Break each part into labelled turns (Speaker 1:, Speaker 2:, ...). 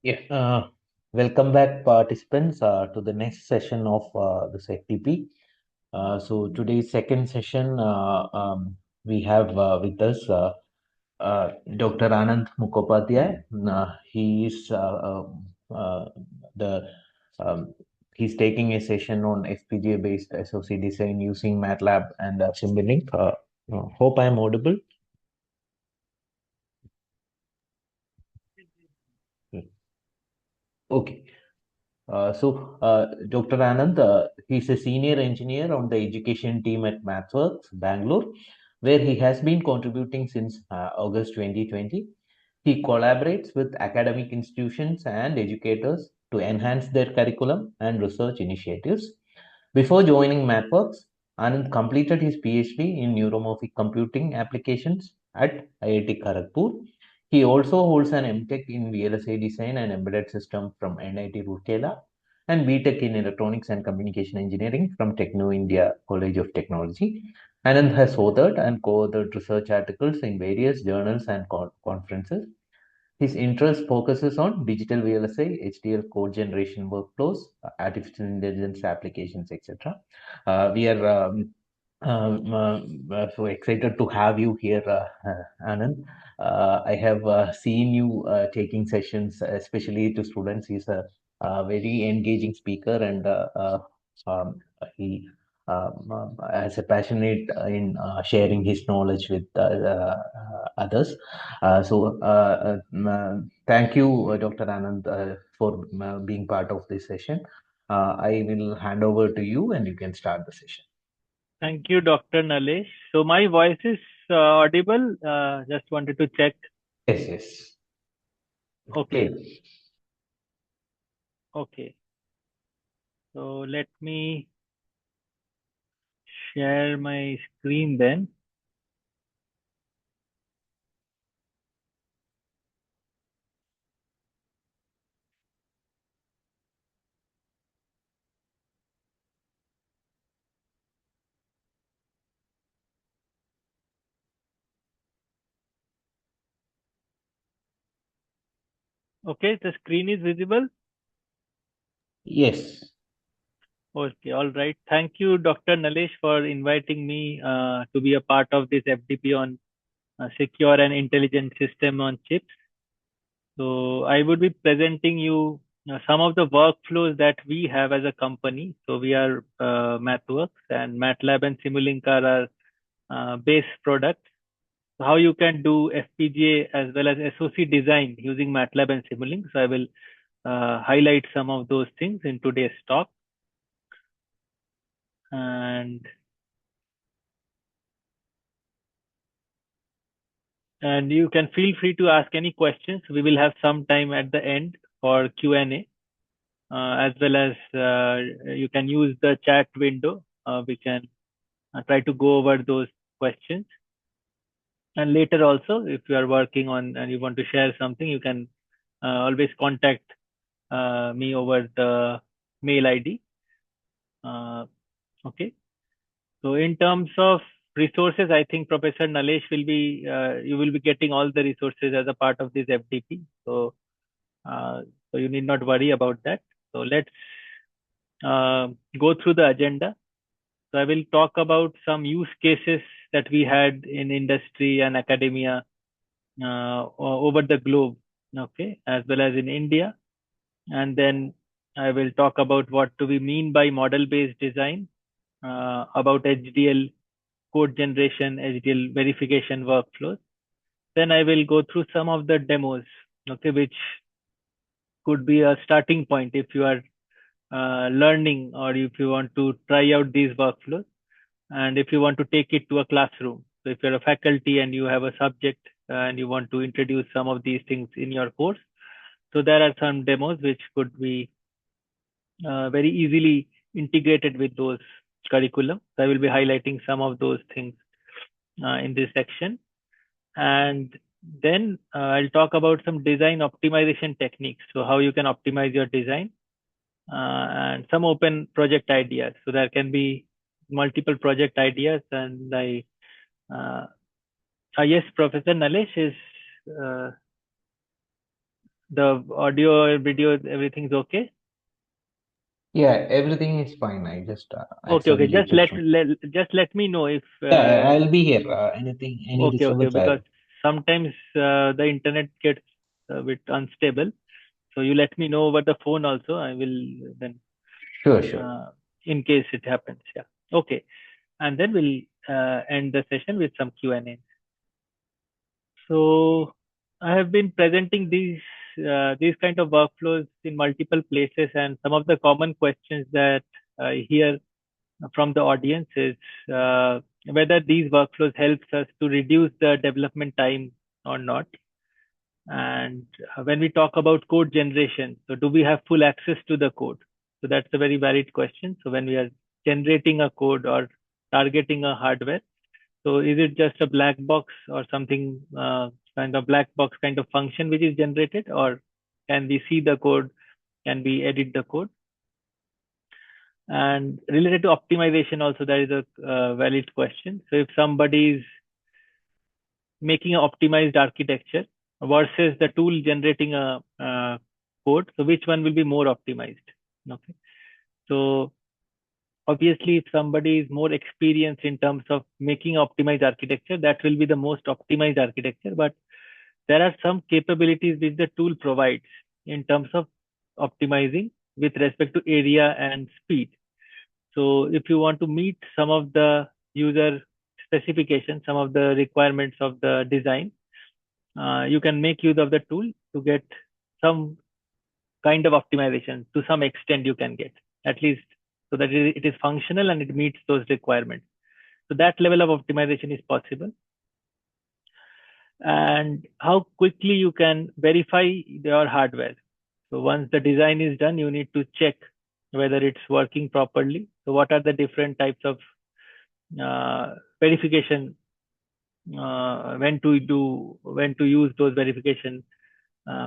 Speaker 1: Yeah, welcome back, participants, to the next session of this FDP. So today's second session, we have with us Dr. Anand Mukhopadhyay. He is the he's taking a session on FPGA based SoC design using Matlab and Simulink. Hope I'm audible. Okay. Dr. Anand, he's a senior engineer on the education team at MathWorks, Bangalore, where he has been contributing since August 2020. He collaborates with academic institutions and educators to enhance their curriculum and research initiatives. Before joining MathWorks, Anand completed his PhD in neuromorphic computing applications at IIT Kharagpur. He also holds an MTech in VLSI design and embedded system from NIT Roorkela and BTech in electronics and communication engineering from Techno India College of Technology. Anand has authored and co-authored research articles in various journals and conferences. His interest focuses on digital VLSI, HDL code generation workflows, artificial intelligence applications, etc. We are so excited to have you here, Anand. I have seen you taking sessions, especially to students. He's a very engaging speaker, and he has a passionate in sharing his knowledge with others. Thank you, Dr. Anand, for being part of this session. I will hand over to you, and you can start the session.
Speaker 2: Thank you, Dr. Nalesh. So my voice is audible. Just wanted to check.
Speaker 1: Yes, yes.
Speaker 2: Okay. Okay. So let me share my screen then. Okay, the screen is visible.
Speaker 1: Yes.
Speaker 2: Okay, all right. Thank you, Dr. Nalesh, for inviting me to be a part of this FDP on secure and intelligent system on chips. So I would be presenting you some of the workflows that we have as a company. So we are MathWorks, and Matlab and Simulink are our base products. So how you can do FPGA as well as SoC design using Matlab and Simulink. So I will highlight some of those things in today's talk. And you can feel free to ask any questions. We will have some time at the end for Q&A, as well as you can use the chat window. We can try to go over those questions. And later also, if you are working on and you want to share something, you can always contact me over the mail ID. Okay. So in terms of resources, I think Professor Nalesh will be, you will be getting all the resources as a part of this FDP. So you need not worry about that. So let's go through the agenda. So I will talk about some use cases that we had in industry and academia over the globe, okay, as well as in India. And then I will talk about what do we mean by model-based design, about HDL code generation, HDL verification workflows. Then I will go through some of the demos, okay, which could be a starting point if you are learning or if you want to try out these workflows, and if you want to take it to a classroom. So if you're a faculty and you have a subject and you want to introduce some of these things in your course, so there are some demos which could be very easily integrated with those curriculum. So I will be highlighting some of those things in this section. And then I'll talk about some design optimization techniques. So how you can optimize your design and some open project ideas. So there can be multiple project ideas. And yes, Professor Nalesh is, The audio, video, everything's okay?
Speaker 1: Yeah, everything is fine. I just
Speaker 2: Okay.
Speaker 1: accidentally checked some.
Speaker 2: Just let me know if
Speaker 1: Yeah, I'll be here. Anything, any
Speaker 2: okay,
Speaker 1: disturbance,
Speaker 2: because
Speaker 1: I'll.
Speaker 2: sometimes the internet gets a bit unstable. So you let me know over the phone also. I will then,
Speaker 1: Sure, sure.
Speaker 2: in case it happens. Yeah. Okay. And then we'll end the session with some Q&A. So I have been presenting these kind of workflows in multiple places, and some of the common questions that I hear from the audience is whether these workflows helps us to reduce the development time or not. And when we talk about code generation, so do we have full access to the code? So that's a very valid question. So when we are generating a code or targeting a hardware, so is it just a black box or something kind of black box kind of function which is generated, or can we see the code? Can we edit the code? And related to optimization, also that is a valid question. So if somebody is making an optimized architecture versus the tool generating a code, so which one will be more optimized? Okay, so obviously if somebody is more experienced in terms of making optimized architecture, that will be the most optimized architecture. But there are some capabilities which the tool provides in terms of optimizing with respect to area and speed. So if you want to meet some of the user specifications, some of the requirements of the design, you can make use of the tool to get some kind of optimization. To some extent you can get, at least, so that it is functional and it meets those requirements. So that level of optimization is possible. And how quickly you can verify your hardware. So once the design is done, you need to check whether it's working properly. So what are the different types of verification, when to use those verification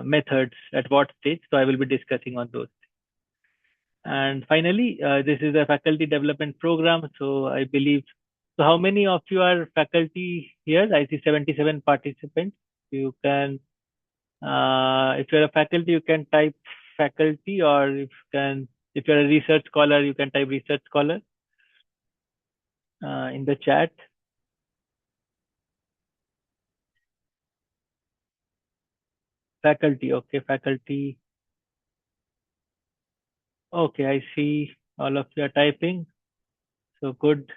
Speaker 2: methods at what stage. So I will be discussing on those. And finally, this is a faculty development program. So I believe, so how many of you are faculty here? I see 77 participants. You can, if you're a faculty, you can type faculty, or if you're a research scholar, you can type research scholar in the chat. Faculty, okay, faculty. Okay, I see all of you are typing. So good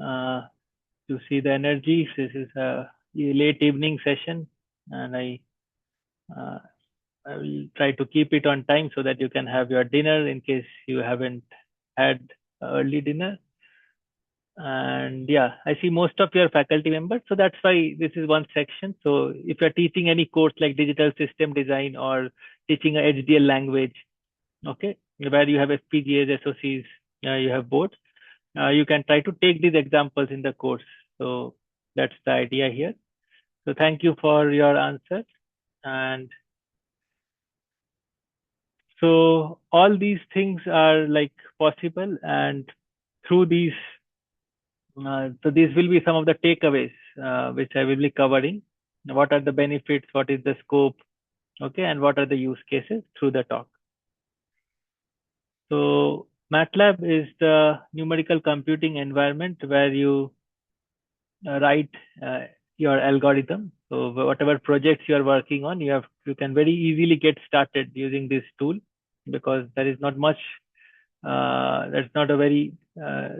Speaker 2: to see the energy. This is a late evening session, and uh, I will try to keep it on time so that you can have your dinner in case you haven't had early dinner. And yeah, I see most of your faculty members. So that's why this is one section. So if you're teaching any course like digital system design or teaching a HDL language, okay, where you have FPGAs, SOCs, you have boards, you can try to take these examples in the course. So that's the idea here. So thank you for your answer. And so all these things are like possible, and through these, so these will be some of the takeaways which I will be covering. What are the benefits? What is the scope? Okay, and what are the use cases through the talk? So MATLAB is the numerical computing environment where you write your algorithm. So whatever projects you are working on, you can very easily get started using this tool, because there is not much. That's not a very.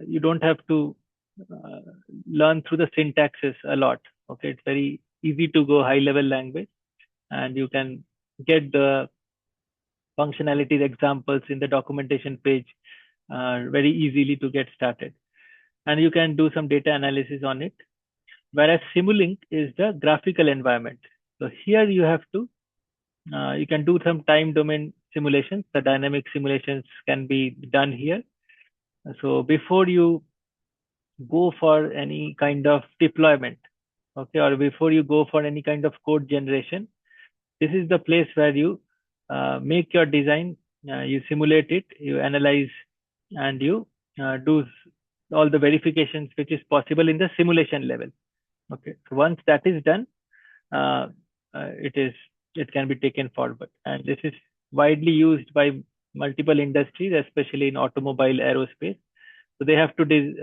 Speaker 2: You don't have to uh, learn through the syntaxes a lot. Okay, it's very easy to go high level language, and you can get the functionalities examples in the documentation page very easily to get started, and you can do some data analysis on it. Whereas Simulink is the graphical environment. So here you have to, you can do some time domain simulations. The dynamic simulations can be done here. So before you go for any kind of deployment, okay, or before you go for any kind of code generation, this is the place where you make your design, you simulate it, you analyze, and you do all the verifications which is possible in the simulation level. Okay, so once that is done, uh, it is it can be taken forward. And this is widely used by multiple industries, especially in automobile, aerospace. So they have to do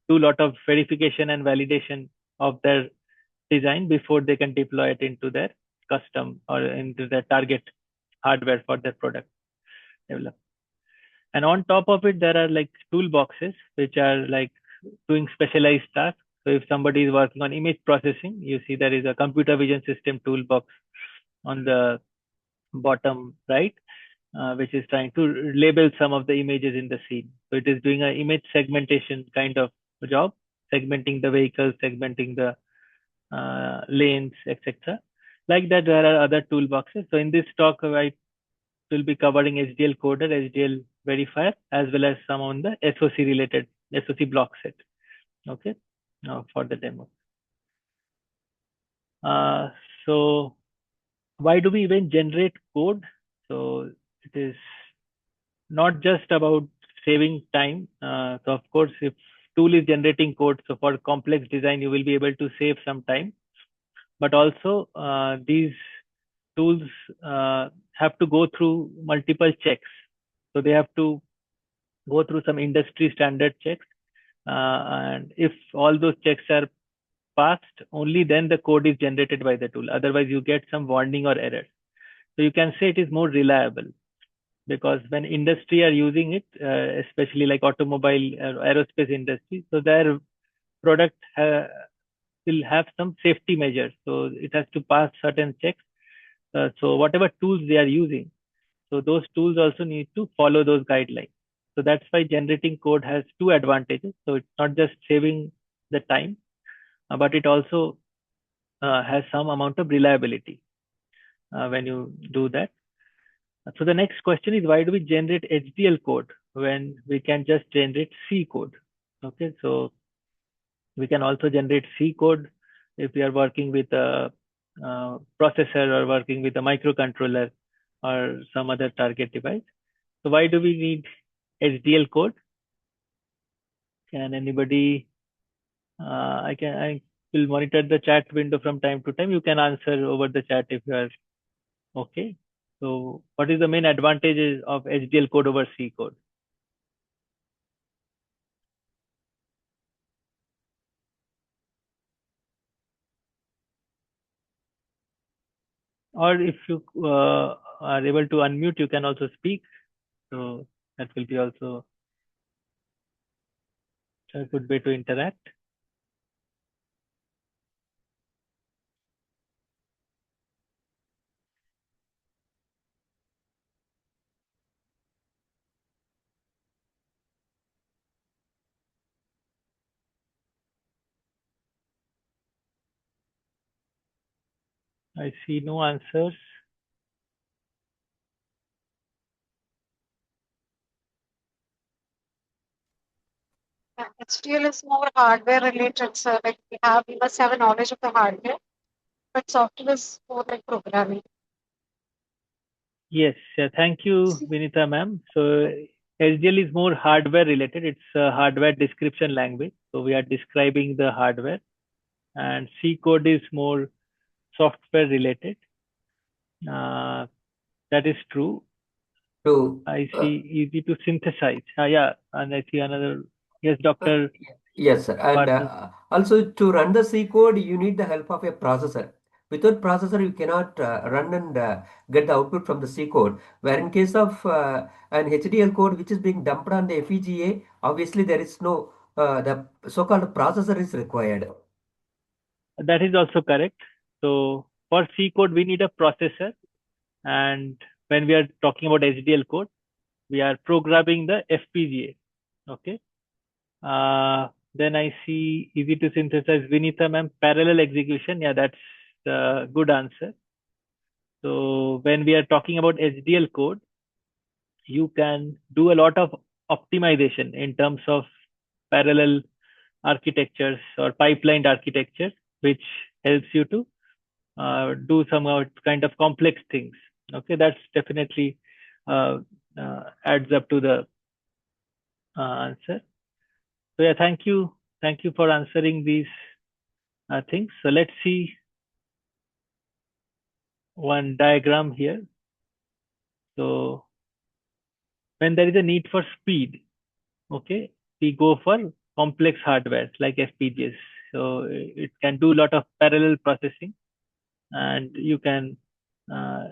Speaker 2: a lot of verification and validation of their design before they can deploy it into their custom or into their target hardware for their product development. And on top of it, there are like toolboxes which are like doing specialized tasks. So if somebody is working on image processing, you see there is a computer vision system toolbox on the bottom right, which is trying to label some of the images in the scene. So it is doing an image segmentation kind of job, segmenting the vehicles, segmenting the lanes, etc. Like that, there are other toolboxes. So in this talk, I will be covering HDL coder, HDL verifier, as well as some on the SOC related SOC block set. Okay, now for the demo. So why do we even generate code? So it is not just about saving time. So of course, if tool is generating code, so for complex design, you will be able to save some time. But also these tools have to go through multiple checks. So they have to go through some industry standard checks. And if all those checks are passed, only then the code is generated by the tool. Otherwise, you get some warning or error. So you can say it is more reliable, because when industry are using it, especially like automobile or aerospace industry, so their product will have some safety measures. So it has to pass certain checks. So whatever tools they are using, so those tools also need to follow those guidelines. So that's why generating code has two advantages. So it's not just saving the time, but it also has some amount of reliability when you do that. So the next question is, why do we generate HDL code when we can just generate C code? Okay, so we can also generate C code if we are working with a processor or working with a microcontroller or some other target device. So why do we need HDL code? Can anybody? I will monitor the chat window from time to time. You can answer over the chat if you are okay. So what is the main advantages of HDL code over C code? Or if you are able to unmute, you can also speak. So that will be also a good way to interact. I see no answers.
Speaker 3: HDL is more hardware related, so like we must have a knowledge of the hardware, but software is more like programming.
Speaker 2: Yes, thank you, Vinita ma'am. So HDL is more hardware related. It's a hardware description language. So we are describing the hardware, and C code is more software related. That is true.
Speaker 4: To
Speaker 2: I see easy to synthesize. Yeah, and I see another. Yes, Dr.
Speaker 4: Yes, sir. And also to run the C code, you need the help of a processor. Without processor, you cannot run and get the output from the C code. Where in case of an HDL code which is being dumped on the FPGA, obviously there is no the so-called processor is required.
Speaker 2: That is also correct. So for C code, we need a processor. And when we are talking about HDL code, we are programming the FPGA. Okay. Then I see easy to synthesize. Vinita ma'am, parallel execution. Yeah, that's a good answer. So when we are talking about HDL code, you can do a lot of optimization in terms of parallel architectures or pipelined architecture, which helps you to do some kind of complex things. Okay, that's definitely adds up to the answer. So yeah, thank you for answering these things. So let's see one diagram here. So when there is a need for speed, okay, we go for complex hardware like FPGAs. So it can do a lot of parallel processing, and you can uh,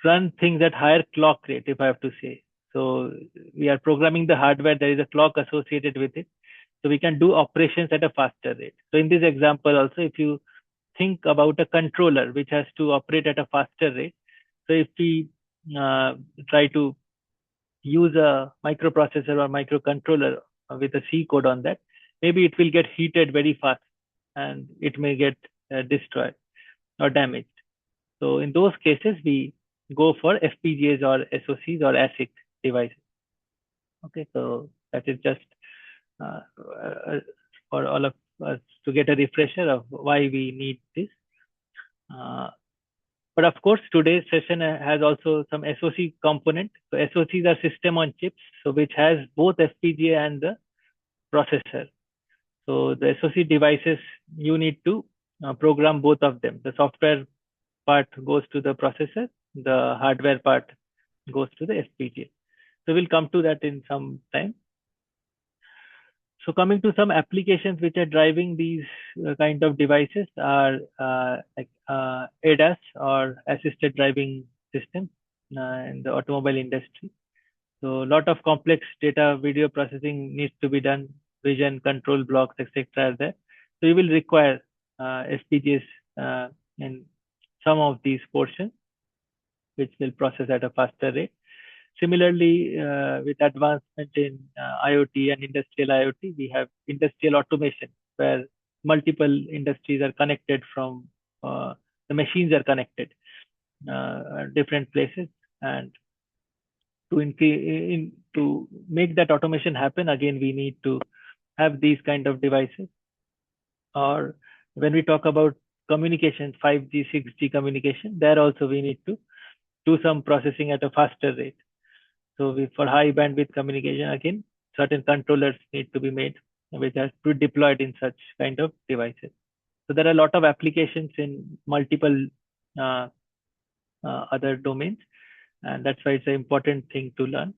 Speaker 2: run things at higher clock rate, if I have to say. So we are programming the hardware, there is a clock associated with it. So we can do operations at a faster rate. So in this example also, if you think about a controller which has to operate at a faster rate, so if we try to use a microprocessor or microcontroller with a C code on that, maybe it will get heated very fast and it may get destroyed or damaged. So in those cases, we go for FPGAs or SoCs or ASIC devices. Okay, so that is just for all of us to get a refresher of why we need this. But of course, today's session has also some SoC component. So SoCs are system on chips, so which has both FPGA and the processor. So the SoC devices, you need to program both of them. The software part goes to the processor, the hardware part goes to the FPGA. So we'll come to that in some time. So coming to some applications which are driving these kind of devices are like ADAS or assisted driving system in the automobile industry. So a lot of complex data video processing needs to be done, vision, control blocks, etc. are there. So you will require FPGAs in some of these portions, which will process at a faster rate. Similarly, with advancement in IoT and industrial IoT, we have industrial automation where multiple industries are connected from the machines are connected different places, and to make that automation happen, again we need to have these kind of devices. Or when we talk about communication, 5G, 6G communication, there also we need to do some processing at a faster rate. So for high bandwidth communication, again, certain controllers need to be made, which has to be deployed in such kind of devices. So there are a lot of applications in multiple other domains, and that's why it's an important thing to learn.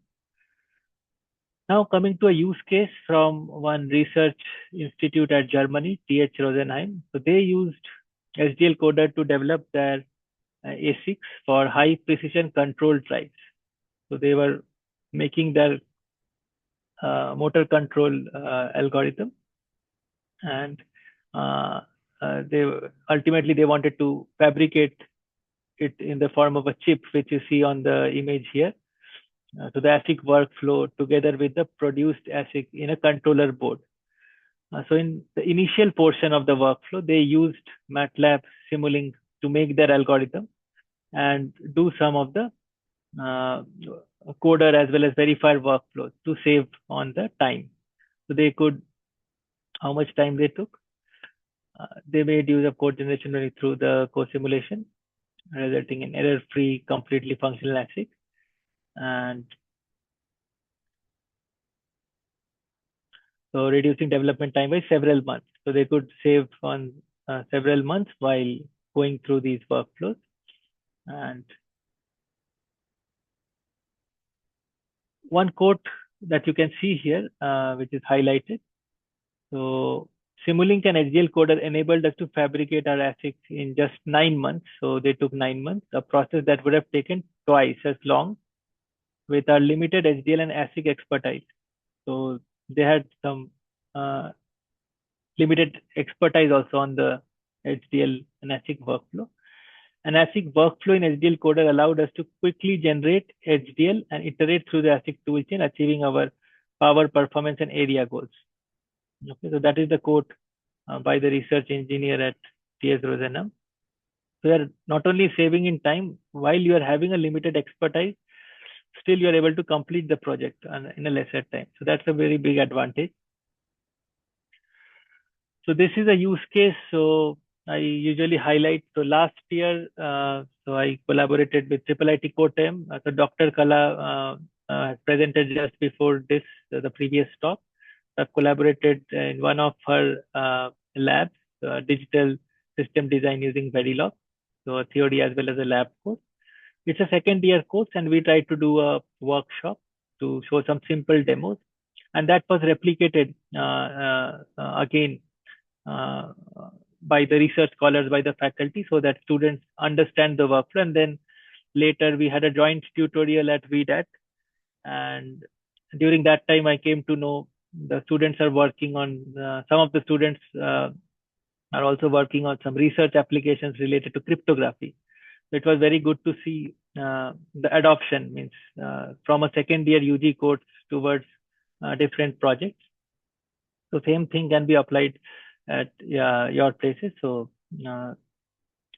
Speaker 2: Now coming to a use case from one research institute at Germany, TH Rosenheim. So they used SDL coder to develop their ASICs for high precision control drives. So they were making their motor control algorithm, and they ultimately they wanted to fabricate it in the form of a chip, which you see on the image here. So the ASIC workflow together with the produced ASIC in a controller board. So in the initial portion of the workflow, they used Matlab Simulink to make their algorithm and do some of the coder as well as verifier workflows to save on the time. So they could, how much time they took? They made use of code generation only through the co-simulation, resulting in error-free, completely functional ASIC. And so reducing development time by several months. So they could save on several months while going through these workflows. And one quote that you can see here, which is highlighted. So Simulink and HDL coder enabled us to fabricate our ASICs in just 9 months. So they took 9 months, a process that would have taken twice as long with our limited HDL and ASIC expertise. So they had some limited expertise also on the HDL and ASIC workflow. An ASIC workflow in HDL coder allowed us to quickly generate HDL and iterate through the ASIC toolchain, achieving our power, performance, and area goals. Okay, so that is the quote by the research engineer at TS Rosenheim. So you are not only saving in time, while you are having a limited expertise, still you are able to complete the project in a lesser time. So that's a very big advantage. So this is a use case. So I usually highlight. So last year, so I collaborated with IIIT Cochin. So Dr. Kala presented just before this, the previous talk. I collaborated in one of her labs, digital system design using Verilog. so a theory as well as a lab course. It's a second-year course, and we tried to do a workshop to show some simple demos, and that was replicated again by the research scholars, by the faculty, so that students understand the workflow. And then later we had a joint tutorial at VDAT, and during that time I came to know the students are working on some of the students are also working on some research applications related to cryptography. It was very good to see the adoption, means from a second year UG course towards different projects. So same thing can be applied at your places. So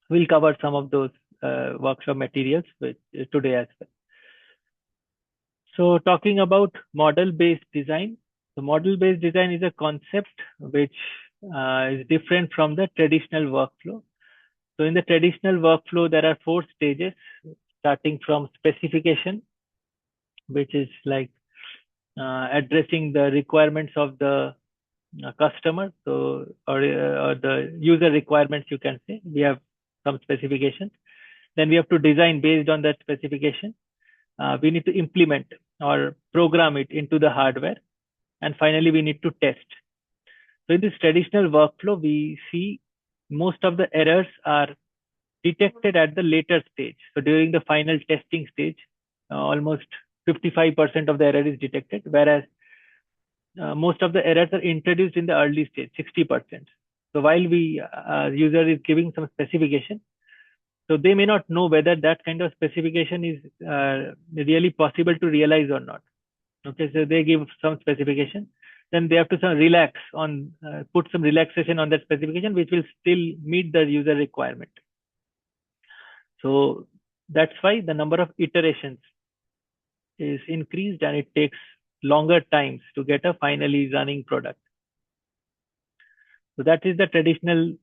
Speaker 2: we'll cover some of those workshop materials today as well. So talking about model-based design. So model-based design is a concept which is different from the traditional workflow. So in the traditional workflow, there are 4 stages, starting from specification, which is like addressing the requirements of the customer, so or the user requirements, you can say. We have some specifications. Then we have to design based on that specification. We need to implement or program it into the hardware, and finally we need to test. So in this traditional workflow, we see most of the errors are detected at the later stage. So during the final testing stage, almost 55% of the error is detected, whereas most of the errors are introduced in the early stage, 60%. So while user is giving some specification, so they may not know whether that kind of specification is really possible to realize or not. Okay, so they give some specification, then they have to put some relaxation on that specification, which will still meet the user requirement. So that's why the number of iterations is increased, and it takes longer times to get a finally running product. So that is the traditional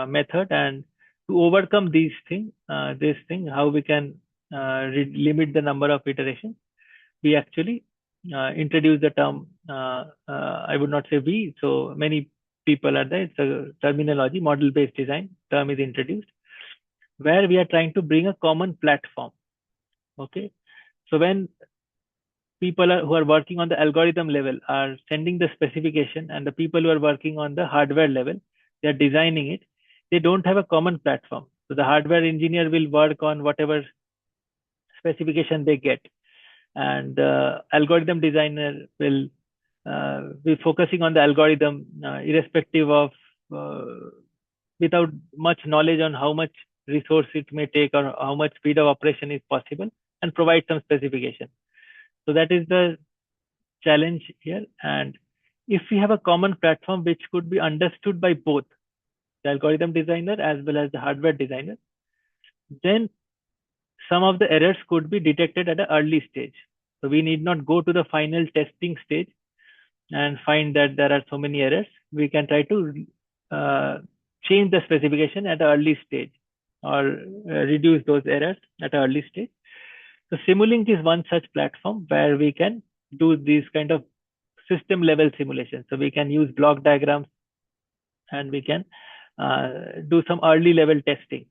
Speaker 2: method, and to overcome this thing, how we can limit the number of iterations, we actually introduce the term, I would not say we, so many people are there, it's a terminology, model-based design term is introduced, where we are trying to bring a common platform. Okay, so when people who are working on the algorithm level are sending the specification, and the people who are working on the hardware level, they are designing it, they don't have a common platform. So the hardware engineer will work on whatever specification they get, and the algorithm designer will be focusing on the algorithm irrespective of without much knowledge on how much resource it may take or how much speed of operation is possible, and provide some specification. So that is the challenge here. And if we have a common platform which could be understood by both the algorithm designer as well as the hardware designer, then some of the errors could be detected at an early stage. So we need not go to the final testing stage and find that there are so many errors. We can try to change the specification at an early stage, or reduce those errors at an early stage. So Simulink is one such platform where we can do these kind of system level simulations. So we can use block diagrams, and we can do some early level testing.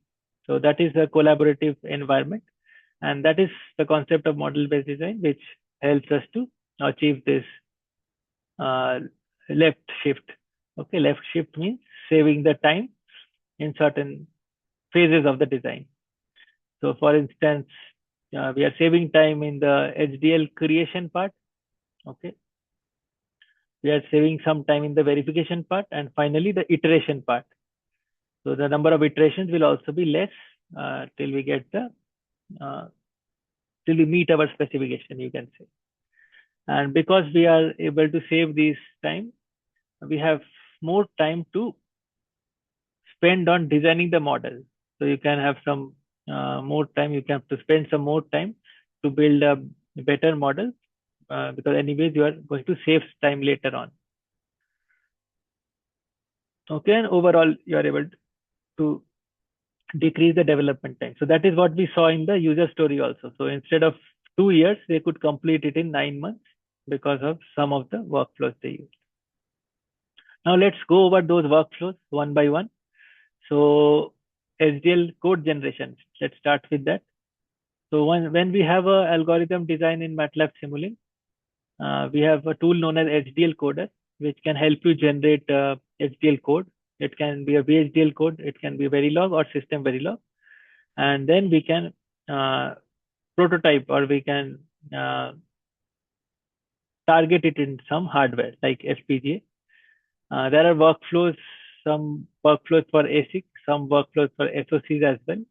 Speaker 2: So that is a collaborative environment, and that is the concept of model-based design, which helps us to achieve this left shift. Okay, left shift means saving the time in certain phases of the design. So for instance, we are saving time in the HDL creation part. Okay, we are saving some time in the verification part, and finally the iteration part. So the number of iterations will also be less till we get the till we meet our specification, you can say. And because we are able to save this time, we have more time to spend on designing the model. So you can have some more time, you can have to spend some more time to build a better model, because anyways you are going to save time later on. Okay, and overall you are able to decrease the development time. So that is what we saw in the user story also. So instead of 2 years, they could complete it in 9 months because of some of the workflows they used. Now let's go over those workflows one by one. So SDL code generation. Let's start with that. So when we have a algorithm design in MATLAB Simulink, we have a tool known as HDL coder, which can help you generate HDL code. It can be a VHDL code, it can be Verilog or system Verilog, and then we can prototype, or we can target it in some hardware like FPGA. There are workflows, some workflows for ASIC, some workflows for SoCs as well.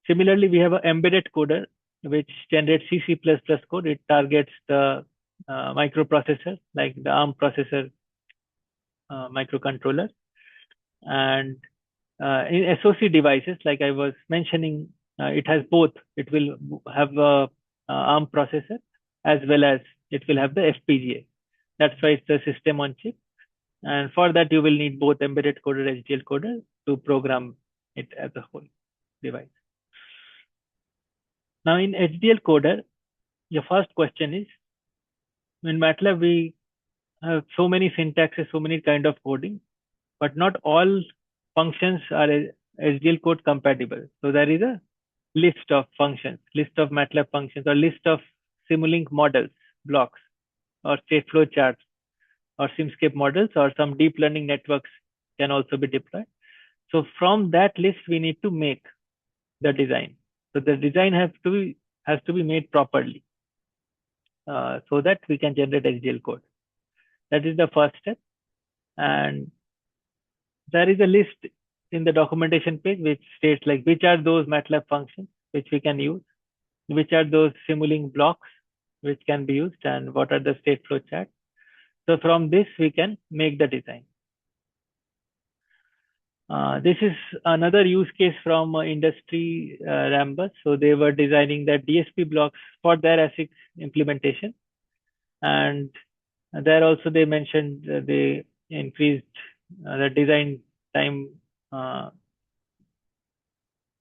Speaker 2: Similarly, we have an embedded coder which generates C++ code. It targets the microprocessor, like the ARM processor microcontroller. And in SoC devices, like I was mentioning, it has both. It will have a ARM processor as well as it will have the FPGA. That's why it's a system on chip. And for that, you will need both embedded coder and HDL coder to program it as a whole device. Now in HDL coder, your first question is, in MATLAB, we have so many syntaxes, so many kind of coding, but not all functions are HDL code compatible. So there is a list of functions, list of MATLAB functions, or list of Simulink models, blocks, or state flow charts, or Simscape models, or some deep learning networks can also be deployed. So from that list, we need to make the design. So the design has to be made properly so that we can generate HDL code. That is the first step. And there is a list in the documentation page which states like which are those MATLAB functions which we can use, which are those Simulink blocks which can be used, and what are the state flow charts. So from this, we can make the design. This is another use case from industry, Rambus. So they were designing the DSP blocks for their ASIC implementation. And there also they mentioned they increased the design time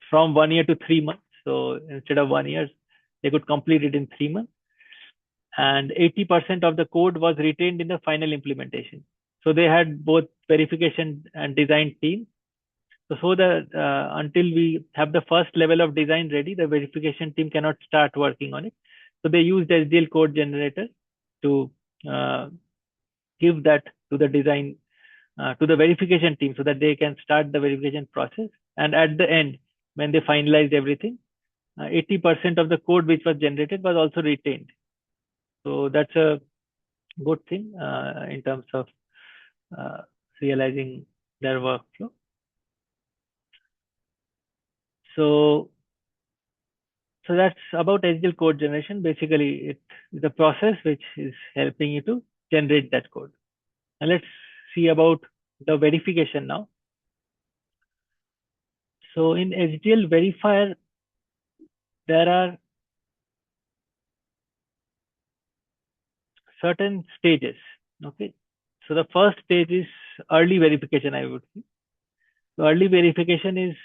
Speaker 2: from 1 year to 3 months. So instead of 1 year, they could complete it in 3 months. And 80% of the code was retained in the final implementation. So they had both verification and design team. So that until we have the first level of design ready, the verification team cannot start working on it. So they used HDL code generator to give that to the design, to the verification team, so that they can start the verification process. And at the end, when they finalized everything, 80% of the code which was generated was also retained. So that's a good thing in terms of realizing their workflow. So that's about HDL code generation. Basically, it's the process which is helping you to generate that code. And let's see about the verification now. So in HDL verifier, there are certain stages. Okay. So the first stage is early verification, I would say. So early verification is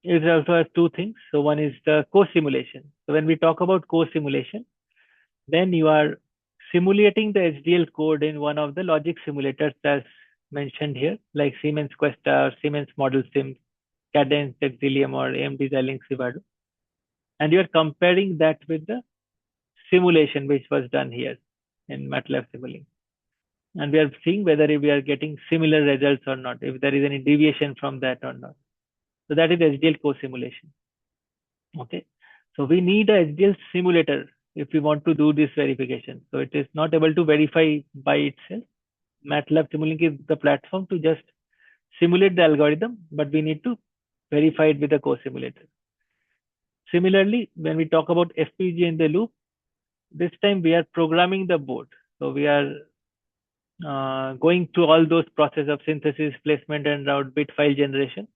Speaker 2: also has two things. So one is the co-simulation. So when we talk about co-simulation, then you are simulating the HDL code in one of the logic simulators as mentioned here, like Siemens Questa or Siemens Model Sim, Cadence, Xilium, or AMD Xilinx Vivado. And you are comparing that with the simulation which was done here in MATLAB Simulink. And we are seeing whether we are getting similar results or not, if there is any deviation from that or not. So that is HDL co-simulation. Okay. So we need a HDL simulator if we want to do this verification. So it is not able to verify by itself. MATLAB Simulink is the platform to just simulate the algorithm, but we need to verify it with a co-simulator. Similarly, when we talk about FPGA in the loop, this time we are programming the board. So we are going through all those processes of synthesis, placement, and route bit file generation.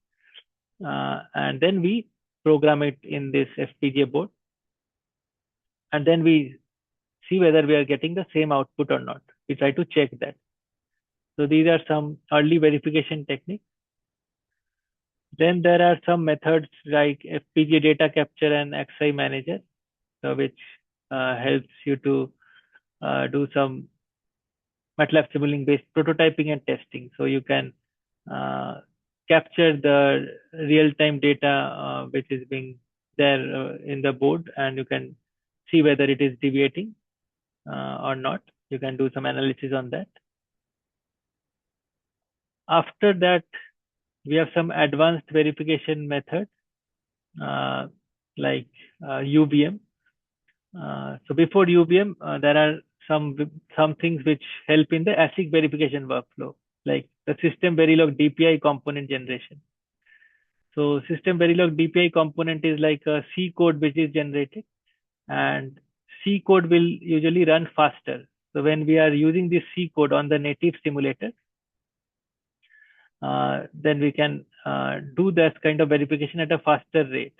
Speaker 2: And then we program it in this FPGA board. And then we see whether we are getting the same output or not. We try to check that. So these are some early verification techniques. Then there are some methods like FPGA data capture and XI manager, which helps you to do some MATLAB Simulink based prototyping and testing. So you can capture the real-time data which is being there in the board, and you can see whether it is deviating or not. You can do some analysis on that. After that, we have some advanced verification methods like UVM. So before UVM, there are some things which help in the ASIC verification workflow, like the system Verilog DPI component generation. So system Verilog DPI component is like a C code which is generated, and C code will usually run faster. So when we are using this C code on the native simulator, then we can do this kind of verification at a faster rate.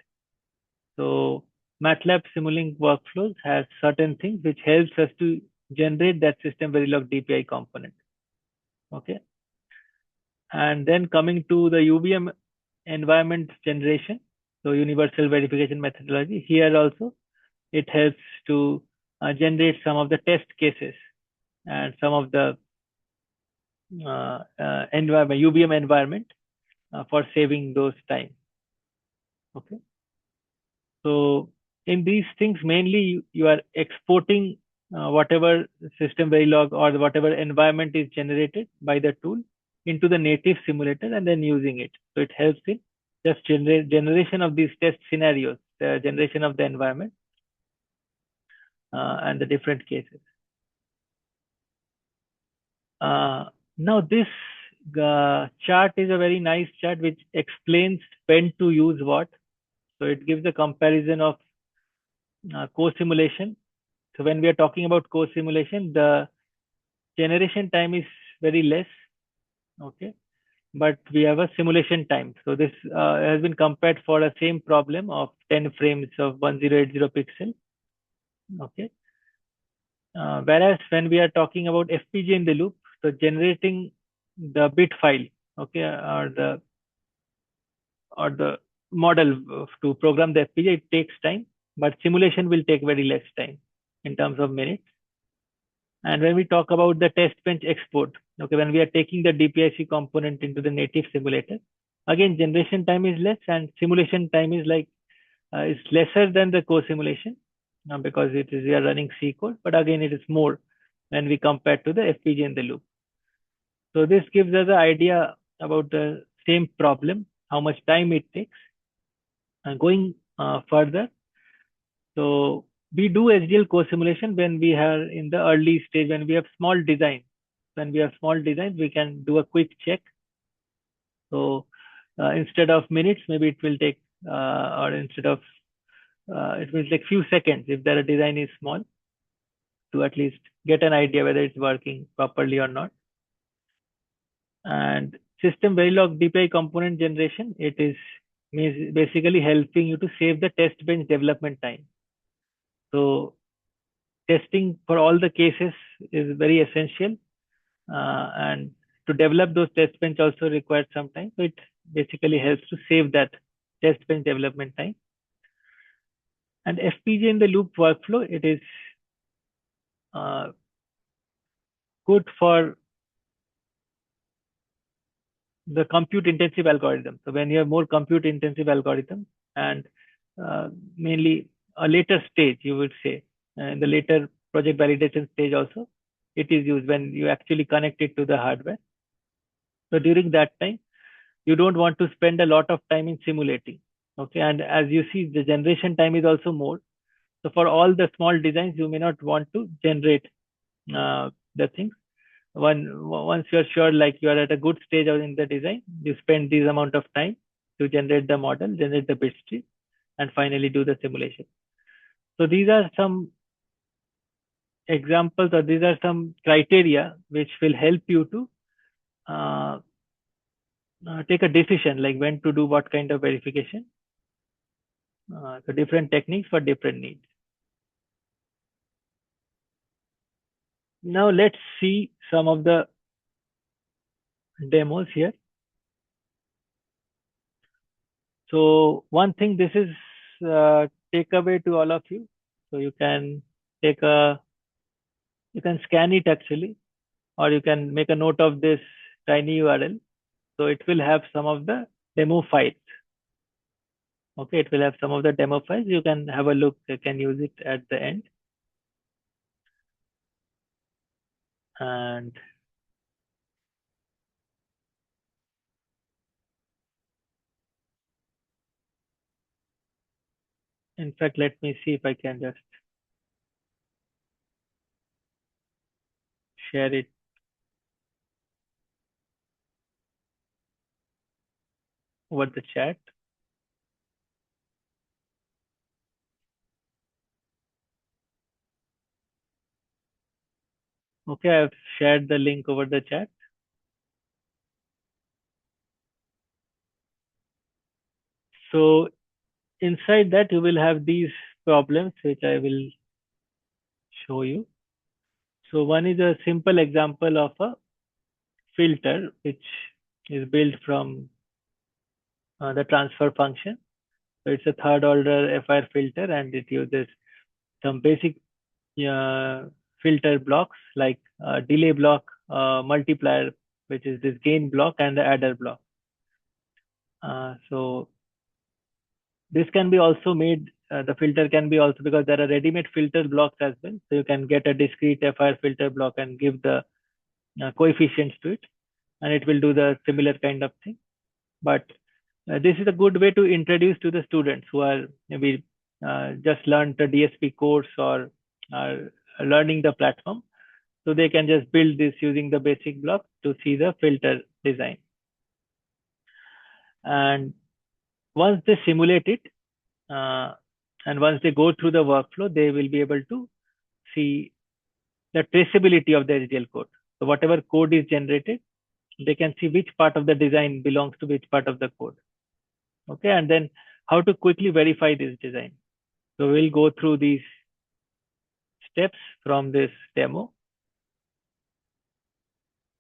Speaker 2: So Matlab Simulink workflows has certain things which helps us to generate that system Verilog DPI component. Okay. And then coming to the UVM environment generation, so universal verification methodology, here also it helps to generate some of the test cases and some of the environment, UVM environment for saving those time. Okay. So in these things, mainly you are exporting whatever system Verilog or whatever environment is generated by the tool into the native simulator and then using it. So it helps in just generation of these test scenarios, the generation of the environment and the different cases. Now this chart is a very nice chart which explains when to use what. So it gives a comparison of co-simulation. So when we are talking about co-simulation, the generation time is very less, okay, but we have a simulation time. So this has been compared for the same problem of 10 frames of 1080 pixel, okay. Whereas when we are talking about FPGA in the loop, so generating the bit file, okay, or the model to program the FPGA, it takes time, but simulation will take very less time in terms of minutes. And when we talk about the test bench export, okay, when we are taking the DPIC component into the native simulator, again, generation time is less and simulation time is like is lesser than the co-simulation because we are running C code, but again, it is more when we compare to the FPGA in the loop. So this gives us an idea about the same problem, how much time it takes. And going further, so we do HDL co-simulation when we are in the early stage, when we have small design. When we have small designs, we can do a quick check. So instead of minutes, maybe it will take, or instead of, it will take few seconds if the design is small, to at least get an idea whether it's working properly or not. And system Verilog DPI component generation, it is basically helping you to save the test bench development time. So testing for all the cases is very essential, and to develop those test bench also requires some time. So it basically helps to save that test bench development time. And FPGA in the loop workflow, it is good for the compute intensive algorithm. So when you have more compute intensive algorithm and mainly a later stage, you would say, in the later project validation stage also, it is used when you actually connect it to the hardware. So during that time, you don't want to spend a lot of time in simulating. Okay, and as you see, the generation time is also more. So for all the small designs, you may not want to generate the things. Once you're sure, like you are at a good stage in the design, you spend this amount of time to generate the model, generate the bit stream, and finally do the simulation. So these are some examples, or these are some criteria which will help you to take a decision, like when to do what kind of verification. So different techniques for different needs. Now let's see some of the demos here. So one thing, this is takeaway to all of you. So you can scan it actually, or you can make a note of this tiny URL. So it will have some of the demo files. Okay, it will have some of the demo files. You can have a look. You can use it at the end. And in fact, let me see if I can just share it over the chat. Okay, I've shared the link over the chat. So inside that, you will have these problems, which I will show you. So one is a simple example of a filter, which is built from the transfer function. So it's a third order FIR filter, and it uses some basic filter blocks like delay block, multiplier, which is this gain block, and the adder block. So this can be also made, the filter can be also, because there are ready-made filter blocks as well. So you can get a discrete FIR filter block and give the coefficients to it, and it will do the similar kind of thing. But this is a good way to introduce to the students who are maybe just learned the DSP course or are learning the platform. So they can just build this using the basic block to see the filter design. And once they simulate it, and once they go through the workflow, they will be able to see the traceability of the HDL code. So whatever code is generated, they can see which part of the design belongs to which part of the code. Okay, and then how to quickly verify this design. So we'll go through these steps from this demo.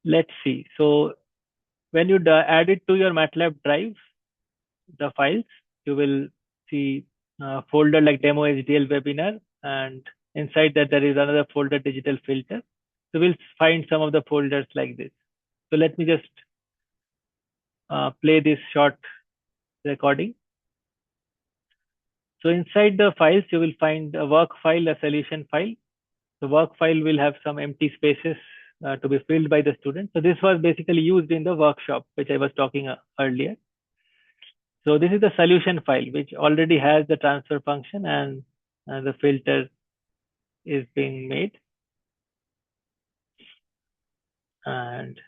Speaker 2: Let's see. So when you add it to your MATLAB drive, the files, you will see a folder like demo HDL webinar, and inside that there is another folder, digital filter. So we'll find some of the folders like this. So let me just play this short recording. So inside the files, you will find a work file, a solution file. The work file will have some empty spaces to be filled by the student. So this was basically used in the workshop, which I was talking earlier. So this is the solution file, which already has the transfer function, and the filter is being made. And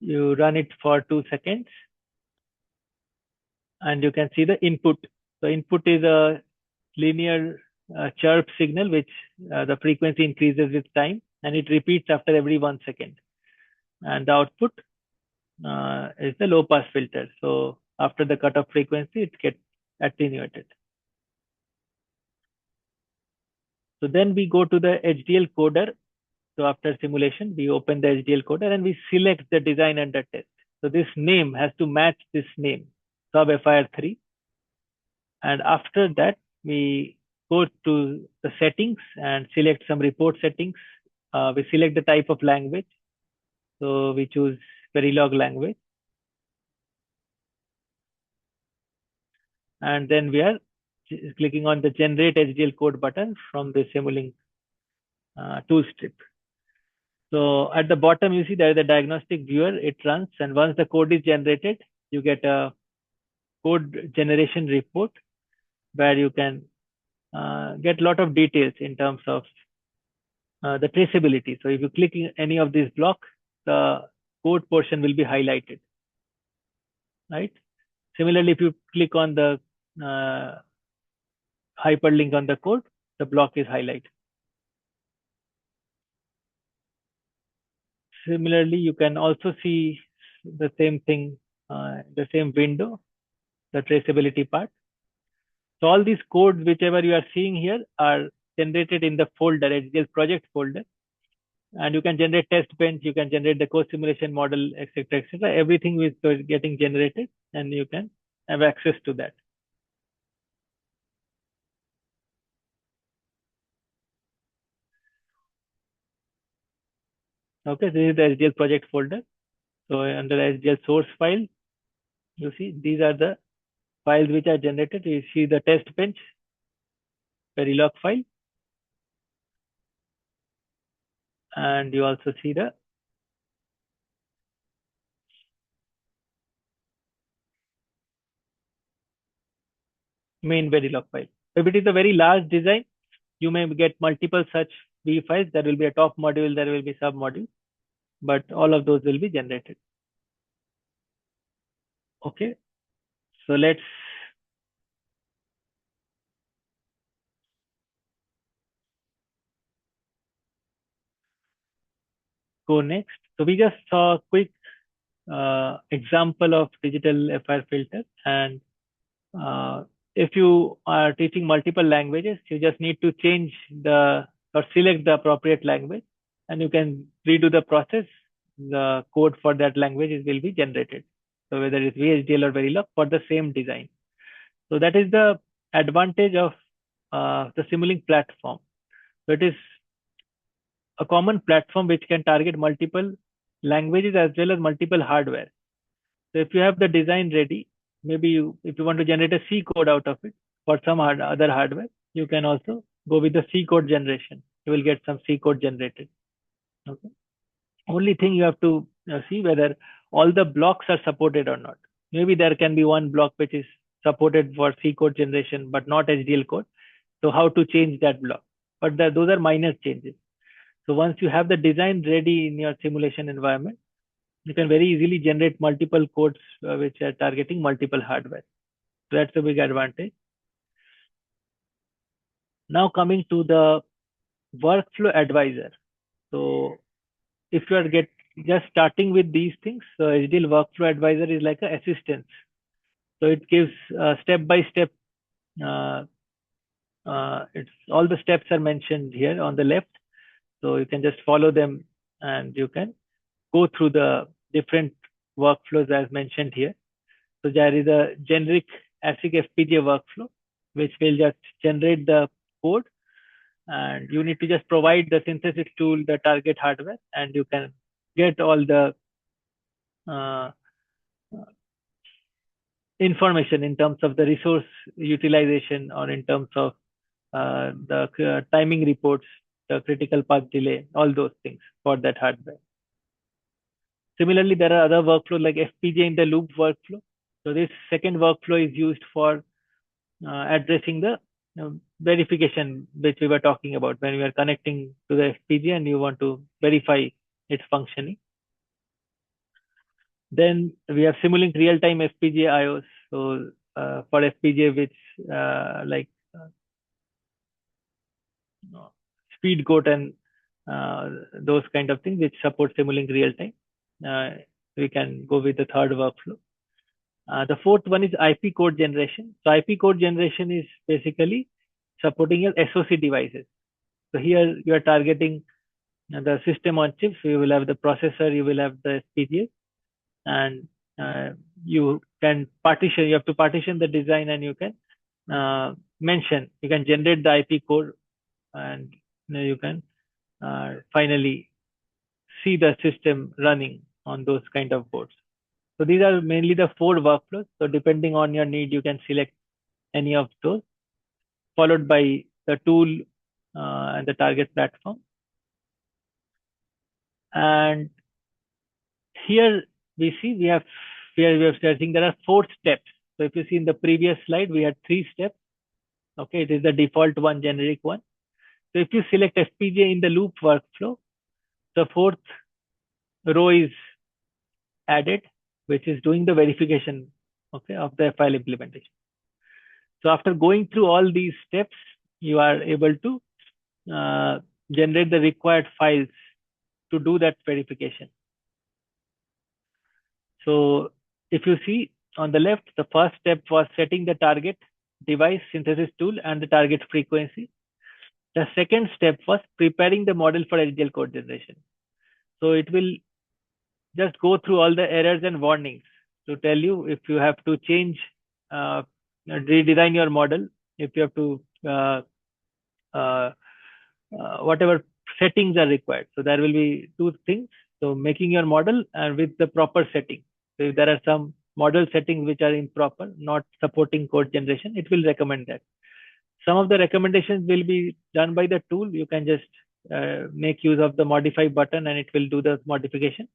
Speaker 2: you run it for 2 seconds, and you can see the input. So input is a linear chirp signal, which the frequency increases with time, and it repeats after every 1 second. And the output is the low pass filter. So after the cutoff frequency, it gets attenuated. So then we go to the HDL coder. So after simulation, we open the HDL coder and we select the design under test. So this name has to match this name, sub FIR3. And after that, we go to the settings and select some report settings. We select the type of language. So we choose Verilog language. And then we are clicking on the generate HDL code button from the Simulink tool strip. So at the bottom, you see there is a diagnostic viewer. It runs, and once the code is generated, you get a code generation report where you can get a lot of details in terms of the traceability. So if you click any of these blocks, the code portion will be highlighted, right? Similarly, if you click on the hyperlink on the code, the block is highlighted. Similarly, you can also see the same thing, the same window, the traceability part. So all these codes, whichever you are seeing here, are generated in the folder, HDL project folder. And you can generate test bench, you can generate the code simulation model, etc., etc. Everything is getting generated, and you can have access to that. Okay, this is the SDL project folder. So under SDL source file, you see these are the files which are generated. You see the test bench, Verilog file, and you also see the main Verilog file. If it is a very large design, you may get multiple such V files. There will be a top module, there will be sub module, but all of those will be generated. Okay, so let's go next. So we just saw a quick example of digital FR filter, and if you are teaching multiple languages, you just need to change the or select the appropriate language, and you can redo the process. The code for that language will be generated. So whether it's VHDL or Verilog for the same design. So that is the advantage of the Simulink platform. So it is a common platform which can target multiple languages as well as multiple hardware. So if you have the design ready, maybe if you want to generate a C code out of it for some other hardware, you can also go with the C code generation. You will get some C code generated. Okay. Only thing you have to see whether all the blocks are supported or not. Maybe there can be one block which is supported for C code generation, but not HDL code. So how to change that block? But those are minor changes. So once you have the design ready in your simulation environment, you can very easily generate multiple codes which are targeting multiple hardware. So that's a big advantage. Now coming to the workflow advisor. So if you are just starting with these things, so HDL workflow advisor is like an assistant. So it gives step-by-step. It's all the steps are mentioned here on the left. So you can just follow them and you can go through the different workflows as mentioned here. So there is a generic ASIC FPGA workflow, which will just generate the code, and you need to just provide the synthesis tool, the target hardware, and you can get all the information in terms of the resource utilization or in terms of the timing reports, the critical path delay, all those things for that hardware. Similarly, there are other workflows like FPGA in the loop workflow. So this second workflow is used for addressing the verification which we were talking about when we are connecting to the FPGA and you want to verify its functioning. Then we have Simulink real-time FPGA IOs. So for FPGA which like speed code and those kind of things which support Simulink real-time, we can go with the third workflow. The fourth one is IP code generation. So IP code generation is basically supporting your SoC devices. So here you are targeting the system on chips. So you will have the processor, you will have the FPGA, and you can partition. You have to partition the design, and you can you can generate the IP code, and you can finally see the system running on those kind of boards. So these are mainly the 4 workflows. So depending on your need, you can select any of those, followed by the tool and the target platform. And here we see we are searching. There are 4 steps. So if you see in the previous slide, we had 3 steps. Okay, it is the default one, generic one. So if you select FPGA in the loop workflow, the 4th row is added, which is doing the verification, okay, of the file implementation. So after going through all these steps, you are able to generate the required files to do that verification. So if you see on the left, the first step was setting the target device synthesis tool and the target frequency. The second step was preparing the model for HDL code generation. So it will just go through all the errors and warnings to tell you if you have to change, redesign your model, if you have to, whatever settings are required. So there will be two things. So making your model and with the proper setting. So if there are some model settings which are improper, not supporting code generation, it will recommend that. Some of the recommendations will be done by the tool. You can just make use of the modify button and it will do the modification.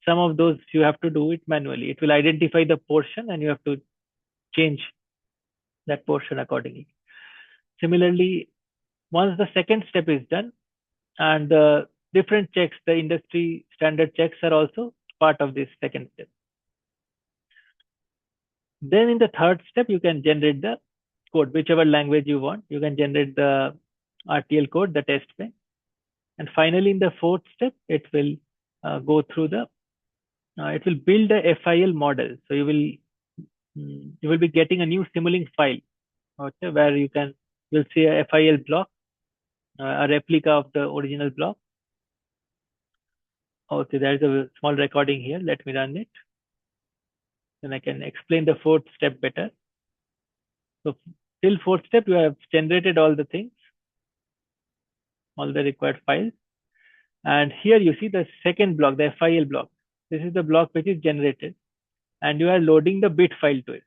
Speaker 2: Some of those you have to do it manually. It will identify the portion and you have to change that portion accordingly. Similarly, once the second step is done and the different checks, the industry standard checks are also part of this second step. Then in the third step, you can generate the code, whichever language you want. You can generate the RTL code, the test plan. And finally, in the fourth step, it will go through the, it will build a FIL model. So you will be getting a new Simulink file, okay, where you'll see a FIL block, a replica of the original block. Okay, there's a small recording here. Let me run it. Then I can explain the fourth step better. So till fourth step, you have generated all the things, all the required files. And here you see the second block, the FIL block. This is the block which is generated. And you are loading the bit file to it.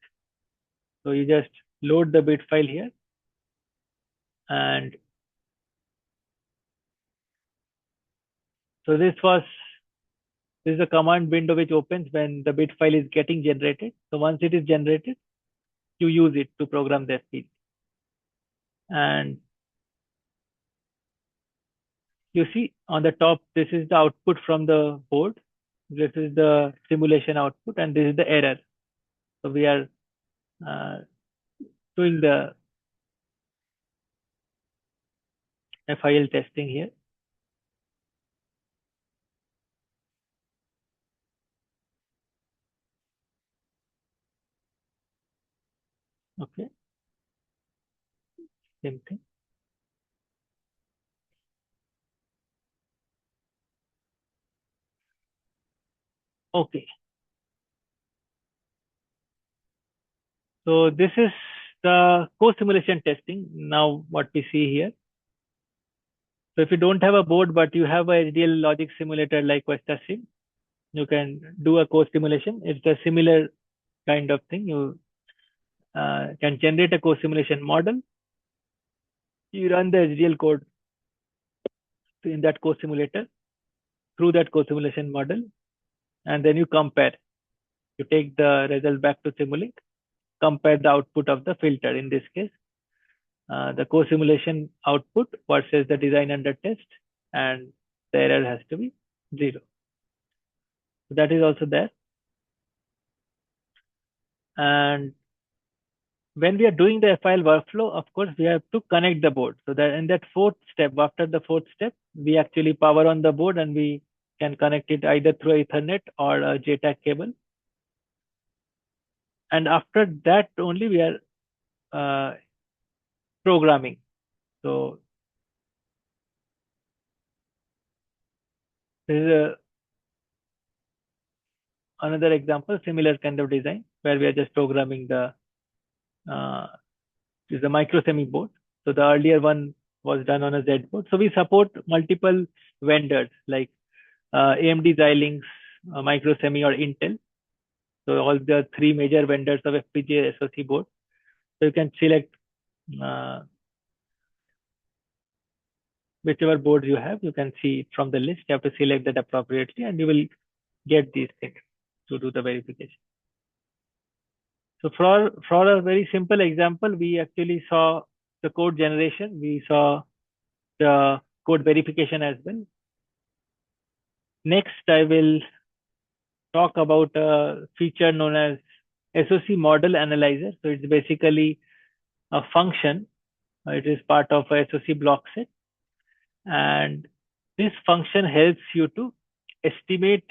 Speaker 2: So you just load the bit file here. And so this is a command window which opens when the bit file is getting generated. So once it is generated, you use it to program the FPGA. And you see on the top, this is the output from the board. This is the simulation output, and this is the error. So we are doing the FIL testing here. Okay. Same thing. Okay. So this is the co-simulation testing. Now what we see here. So if you don't have a board, but you have a HDL logic simulator like VestaSim, you can do a co-simulation. It's a similar kind of thing. You can generate a co-simulation model. You run the HDL code in that co-simulator through that co-simulation model, and then you compare. You take the result back to Simulink, compare the output of the filter, in this case, the co-simulation output versus the design under test, and the error has to be 0. So that is also there. And when we are doing the FIL workflow, of course, we have to connect the board. So that in that fourth step, after the fourth step, we actually power on the board and we can connect it either through Ethernet or a JTAG cable. And after that only we are programming. So this is another example, similar kind of design where we are just programming the is the microsemi board. So the earlier one was done on a Z board. So we support multiple vendors like AMD, Xilinx, Microsemi, or Intel. So all the three major vendors of FPGA SoC board. So you can select whichever board you have. You can see it from the list. You have to select that appropriately, and you will get these things to do the verification. So for a very simple example, we actually saw the code generation. We saw the code verification as well. Next, I will talk about a feature known as SoC model analyzer. So it's basically a function. It is part of a SoC block set. And this function helps you to estimate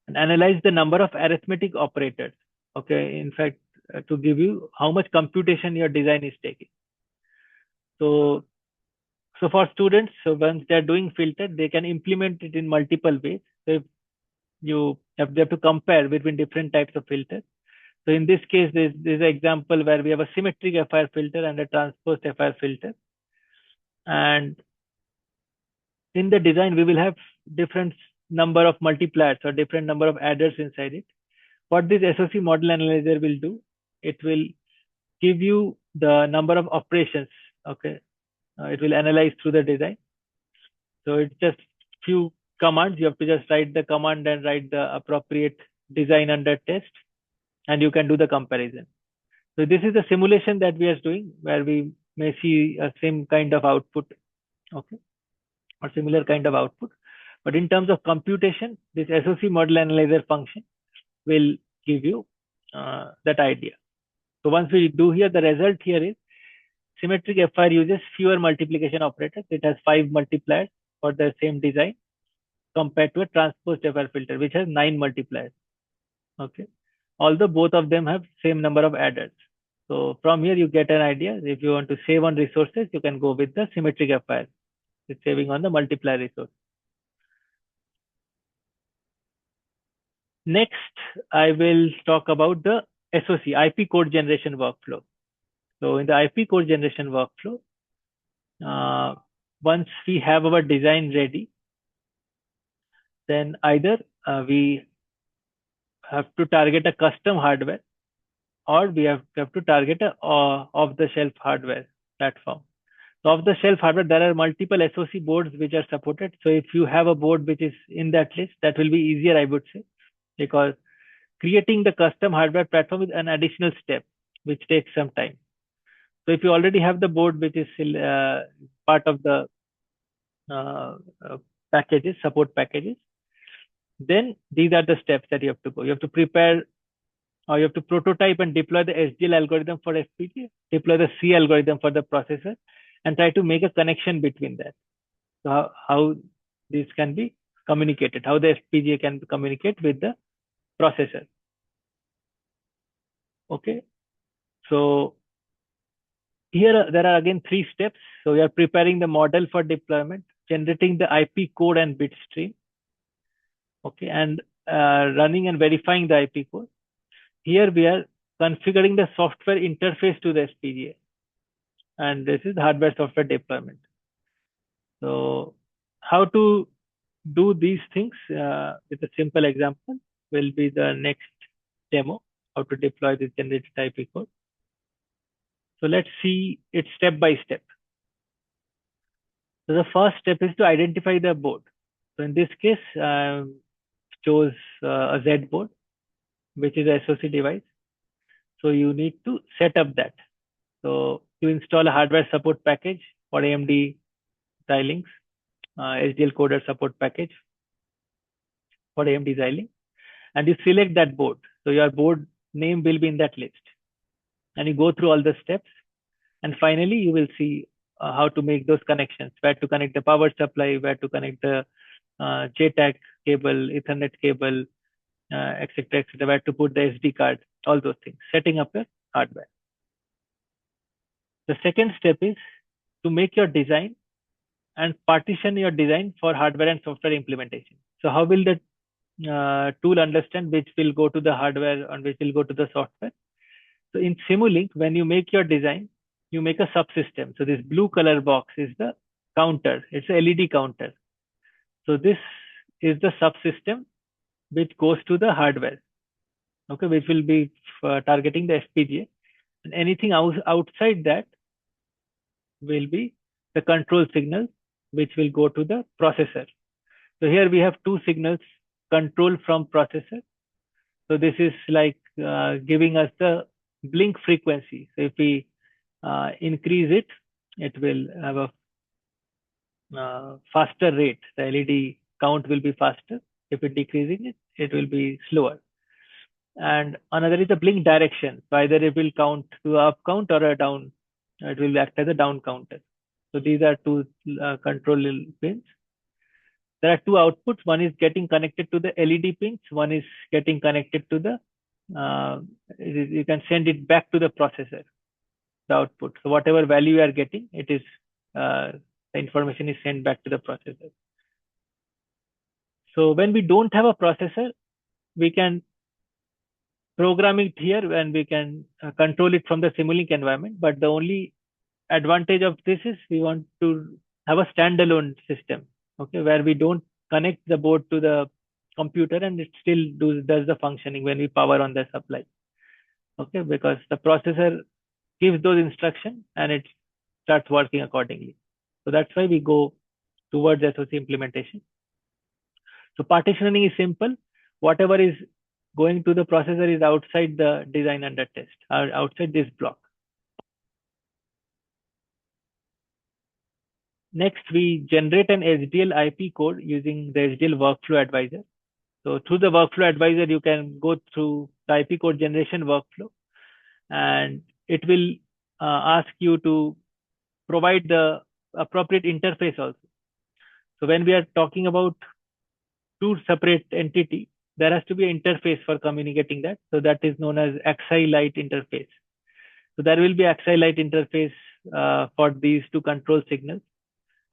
Speaker 2: and analyze the number of arithmetic operators. Okay, in fact, to give you how much computation your design is taking. So for students, so once they're doing filter, they can implement it in multiple ways. So if they have to compare between different types of filters. So in this case, there's an example where we have a symmetric FIR filter and a transposed FIR filter. And in the design, we will have different number of multipliers or different number of adders inside it. What this SOC model analyzer will do, it will give you the number of operations. Okay, it will analyze through the design. So it's just few commands. You have to just write the command and write the appropriate design under test, and you can do the comparison. So this is the simulation that we are doing, where we may see a same kind of output, okay, or similar kind of output. But in terms of computation, this SOC model analyzer function will give you that idea. So once we do here, the result here is symmetric FR uses fewer multiplication operators. It has 5 multipliers for the same design compared to a transposed FR filter, which has 9 multipliers. Okay, although both of them have same number of adders. So from here you get an idea. If you want to save on resources, you can go with the symmetric FR. It's saving on the multiplier resource. Next, I will talk about the SOC, IP code generation workflow. So in the IP code generation workflow, once we have our design ready, then either we have to target a custom hardware, or we have to target a off-the-shelf hardware platform. So off-the-shelf hardware, there are multiple SOC boards which are supported. So if you have a board which is in that list, that will be easier, I would say, because creating the custom hardware platform is an additional step which takes some time. So if you already have the board which is part of the packages, support packages, then these are the steps that you have to go. You have to prepare, or you have to prototype and deploy the SGL algorithm for FPGA, deploy the C algorithm for the processor, and try to make a connection between that. So how this can be communicated, how the FPGA can communicate with the processor. Okay, so here there are again 3 steps. So we are preparing the model for deployment, generating the IP code and bit stream, okay, and running and verifying the IP code. Here we are configuring the software interface to the FPGA, and this is hardware software deployment. So how to do these things with a simple example will be the next demo, how to deploy this generated IP code. So let's see it step by step. So the first step is to identify the board. So in this case, chose a Z board, which is a SOC device. So you need to set up that. So you install a hardware support package for AMD Xilinx, SDL coder support package for AMD Xilinx, and you select that board. So your board name will be in that list, and you go through all the steps, and finally you will see how to make those connections, where to connect the power supply, where to connect the JTAG cable, Ethernet cable, etc., where to put the SD card, all those things, setting up your hardware. The second step is to make your design and partition your design for hardware and software implementation. So how will the tool understand which will go to the hardware and which will go to the software? So in Simulink, when you make your design, you make a subsystem. So this blue color box is the counter. It's a LED counter. So this is the subsystem which goes to the hardware, okay, which will be targeting the FPGA. And anything outside that will be the control signal, which will go to the processor. So here we have 2 signals, control from processor. So this is like giving us the blink frequency. So if we increase it, it will have a faster rate. The LED count will be faster. If it decreasing it, it will be slower. And another is the blink direction. So either it will count to up count or a down. It will act as a down counter. So these are 2 control pins. There are 2 outputs. One is getting connected to the LED pins. One is getting connected to the, you can send it back to the processor, the output. So whatever value you are getting, it is, the information is sent back to the processor. So when we don't have a processor, we can program it here and we can control it from the Simulink environment. But the only advantage of this is we want to have a standalone system. okay, where we don't connect the board to the computer and it still does the functioning when we power on the supply. Okay, because the processor gives those instructions and it starts working accordingly. So that's why we go towards SOC implementation. So partitioning is simple. Whatever is going to the processor is outside the design under test, or outside this block. Next, we generate an HDL IP code using the HDL workflow advisor. So through the workflow advisor, you can go through the IP code generation workflow, and it will ask you to provide the appropriate interface also. So when we are talking about two separate entity, there has to be an interface for communicating that. So that is known as AXI light interface. So there will be AXI light interface for these two control signals,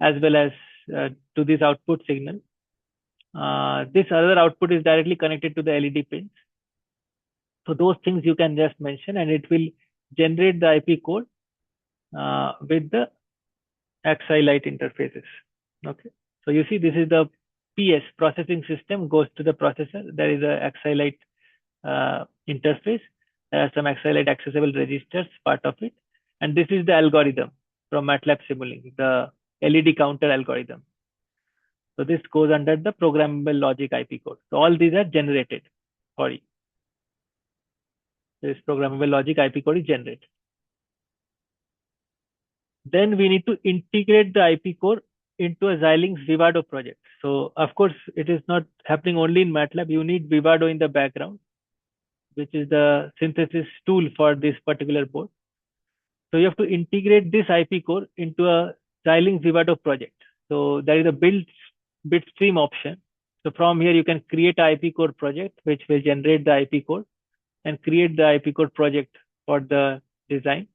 Speaker 2: as well as to this output signal. This other output is directly connected to the LED pins. So those things you can just mention, and it will generate the IP code with the AXI light interfaces. Okay. So you see, this is the PS, processing system, goes to the processor. There is a AXI light interface. There are some AXI light accessible registers part of it. And this is the algorithm from Matlab Simulink, the LED counter algorithm. So this goes under the programmable logic IP code. So all these are generated for you. This programmable logic IP code is generated. Then we need to integrate the IP core into a Xilinx Vivado project. So of course, it is not happening only in MATLAB. You need Vivado in the background, which is the synthesis tool for this particular board. So you have to integrate this IP core into a Xilinx Vivado project. So there is a build bitstream option. So from here, you can create an IP core project, which will generate the IP core and create the IP core project for the design.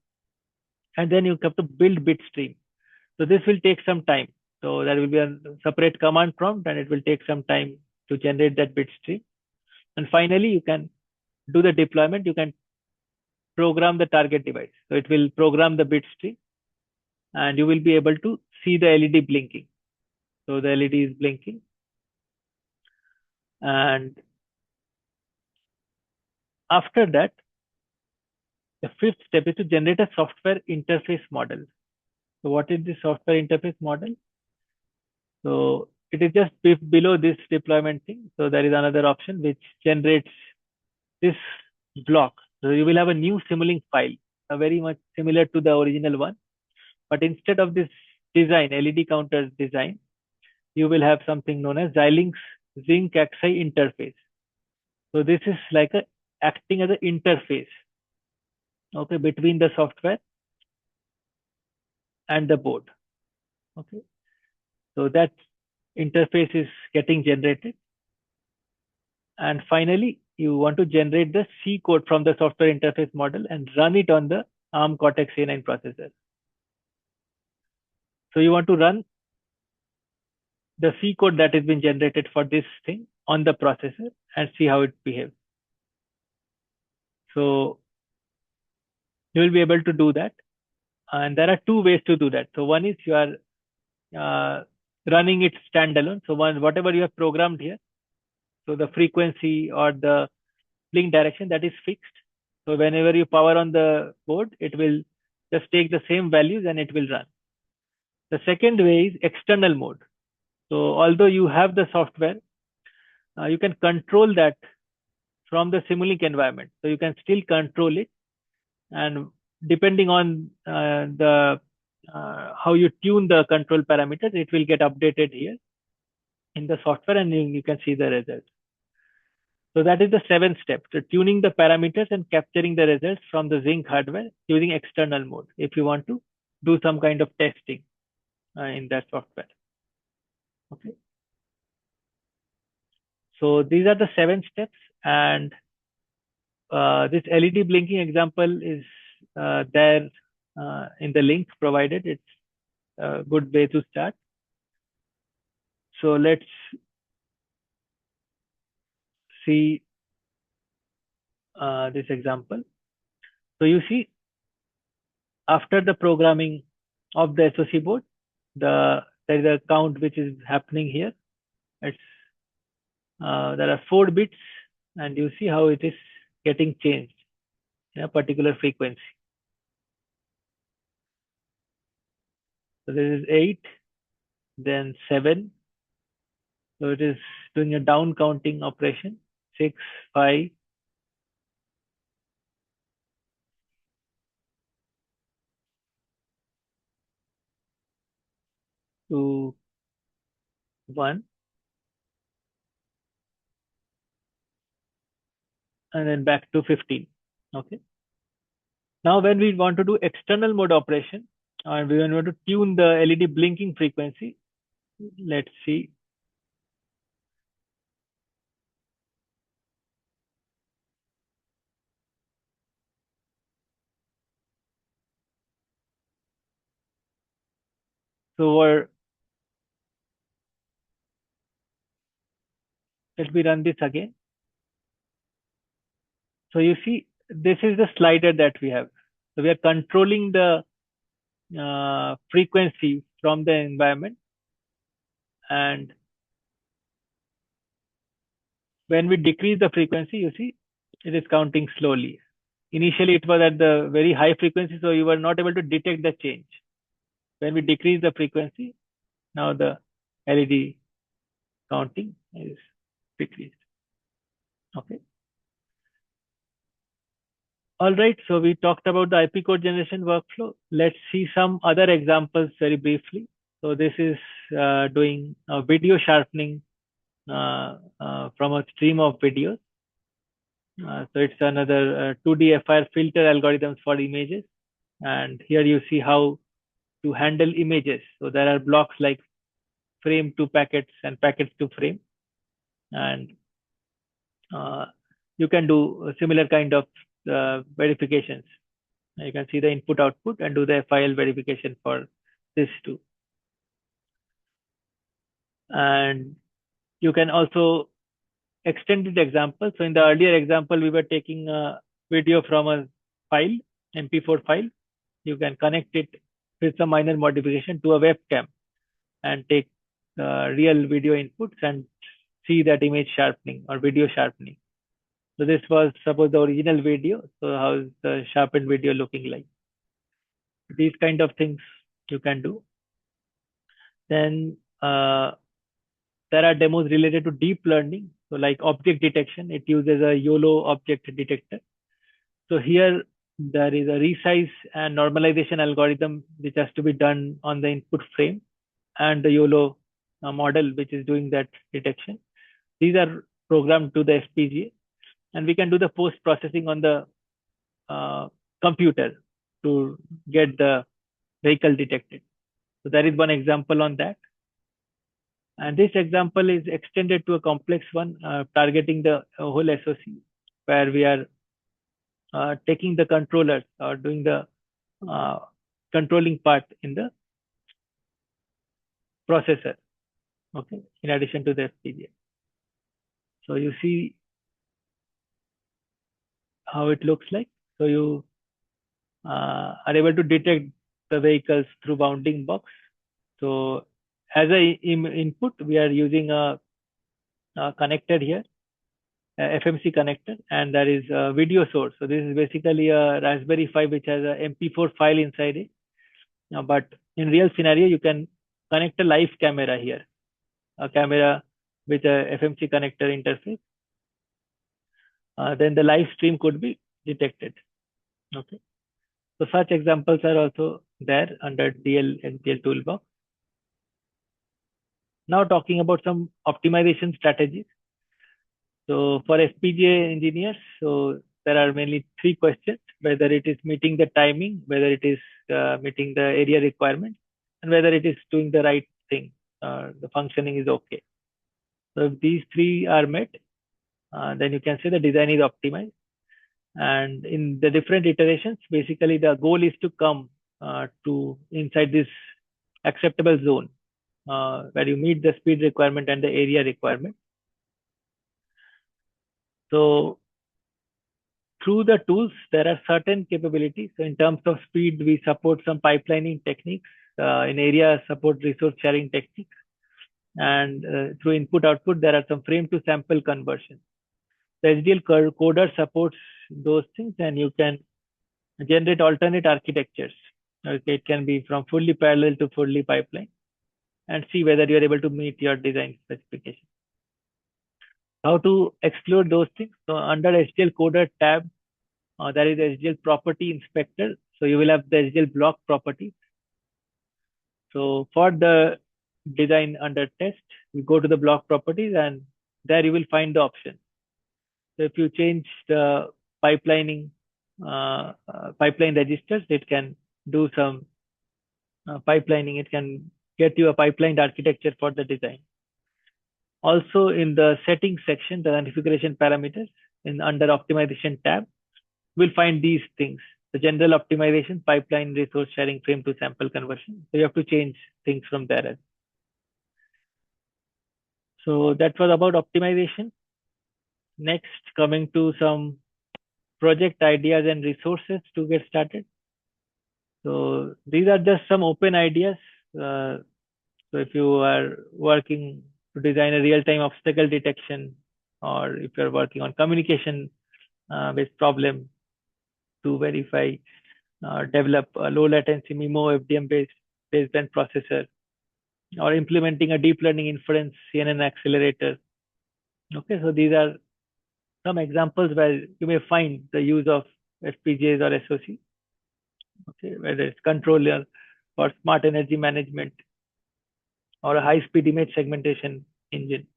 Speaker 2: And then you have to build bitstream. So this will take some time. So there will be a separate command prompt, and it will take some time to generate that bitstream. And finally, you can do the deployment. You can program the target device. So it will program the bitstream, and you will be able to see the LED blinking. So the LED is blinking. And after that, the fifth step is to generate a software interface model. So what is the software interface model? So it is just below this deployment thing. So there is another option which generates this block. So you will have a new Simulink file, very much similar to the original one. But instead of this design, LED counter design, you will have something known as Xilinx Zinc AXI interface. So this is like acting as an interface, okay, between the software and the board. Okay. So that interface is getting generated. And finally, you want to generate the C code from the software interface model and run it on the ARM Cortex A9 processor. So you want to run the C code that has been generated for this thing on the processor and see how it behaves. So you will be able to do that. And there are two ways to do that. So one is you are running it standalone. So whatever you have programmed here, so the frequency or the blink direction, that is fixed. So whenever you power on the board, it will just take the same values and it will run. The second way is external mode. So although you have the software, you can control that from the Simulink environment. So you can still control it, and depending on how you tune the control parameters, it will get updated here in the software, and you can see the results. So that is the seventh step. So tuning the parameters and capturing the results from the Zinc hardware using external mode if you want to do some kind of testing in that software. Okay. So these are the 7 steps, and this LED blinking example is there in the link provided. It's a good way to start. So let's see this example. So you see, after the programming of the SoC board, the there is a count which is happening here. It's there are 4 bits, and you see how it is getting changed in a particular frequency. So this is 8, then 7. So it is doing a down counting operation. 6, 5, 2, 1, and then back to 15. Okay. Now, when we want to do external mode operation, and we want to tune the LED blinking frequency, let's see. So let me run this again. So you see, this is the slider that we have. So we are controlling the frequency from the environment, and when we decrease the frequency, you see it is counting slowly. Initially it was at the very high frequency, so you were not able to detect the change. When we decrease the frequency, now the LED counting is decreased. Okay. All right, so we talked about the IP code generation workflow. Let's see some other examples very briefly. So this is doing a video sharpening from a stream of videos. So it's another 2D FIR filter algorithms for images. And here you see how to handle images. So there are blocks like frame to packets and packets to frame. And you can do a similar kind of verifications. You can see the input output and do the FIL verification for this too. And you can also extend the example. So in the earlier example, we were taking a video from a file, MP4 file. You can connect it with some minor modification to a webcam and take real video inputs and see that image sharpening or video sharpening. So this was suppose the original video. So how is the sharpened video looking like? These kind of things you can do. Then there are demos related to deep learning. So like object detection, it uses a YOLO object detector. So here there is a resize and normalization algorithm which has to be done on the input frame and the YOLO model which is doing that detection. These are programmed to the FPGA, and we can do the post processing on the computer to get the vehicle detected. So there is one example on that. And this example is extended to a complex one, targeting the whole SoC, where we are taking the controllers or doing the controlling part in the processor, okay, in addition to the FPGA. So you see how it looks like. So you are able to detect the vehicles through bounding box. So as a input, we are using a connector here, FMC connector, and there is a video source. So this is basically a Raspberry Pi which has a MP4 file inside it. But in real scenario, you can connect a live camera here, a camera with a FMC connector interface. Then the live stream could be detected. Okay. So such examples are also there under DL SDL toolbox. Now talking about some optimization strategies. So for FPGA engineers, so there are mainly 3 questions: whether it is meeting the timing, whether it is meeting the area requirement, and whether it is doing the right thing, the functioning is okay. So if these 3 are met, then you can say the design is optimized. And in the different iterations, basically the goal is to come to inside this acceptable zone where you meet the speed requirement and the area requirement. So through the tools, there are certain capabilities. So in terms of speed, we support some pipelining techniques in area support resource sharing techniques. And through input output, there are some frame to sample conversion. The HDL coder supports those things, and you can generate alternate architectures. Okay, it can be from fully parallel to fully pipeline, and see whether you are able to meet your design specification. How to explore those things? So under HDL coder tab, there is HDL property inspector. So you will have the HDL block properties. So for the design under test, you go to the block properties, and there you will find the option. So if you change the pipelining, pipeline registers, it can do some pipelining. It can get you a pipelined architecture for the design. Also in the settings section, the configuration parameters under optimization tab, we'll find these things: the general optimization, pipeline, resource sharing, frame to sample conversion. So you have to change things from there. So that was about optimization. Next, coming to some project ideas and resources to get started. So these are just some open ideas. So if you are working to design a real-time obstacle detection, or if you're working on communication based problem to verify, develop a low latency MIMO FDM baseband processor, or implementing a deep learning inference CNN accelerator. Okay, so these are some examples where you may find the use of FPGAs or SoC. Okay, whether it's controller for smart energy management or a high-speed image segmentation engine.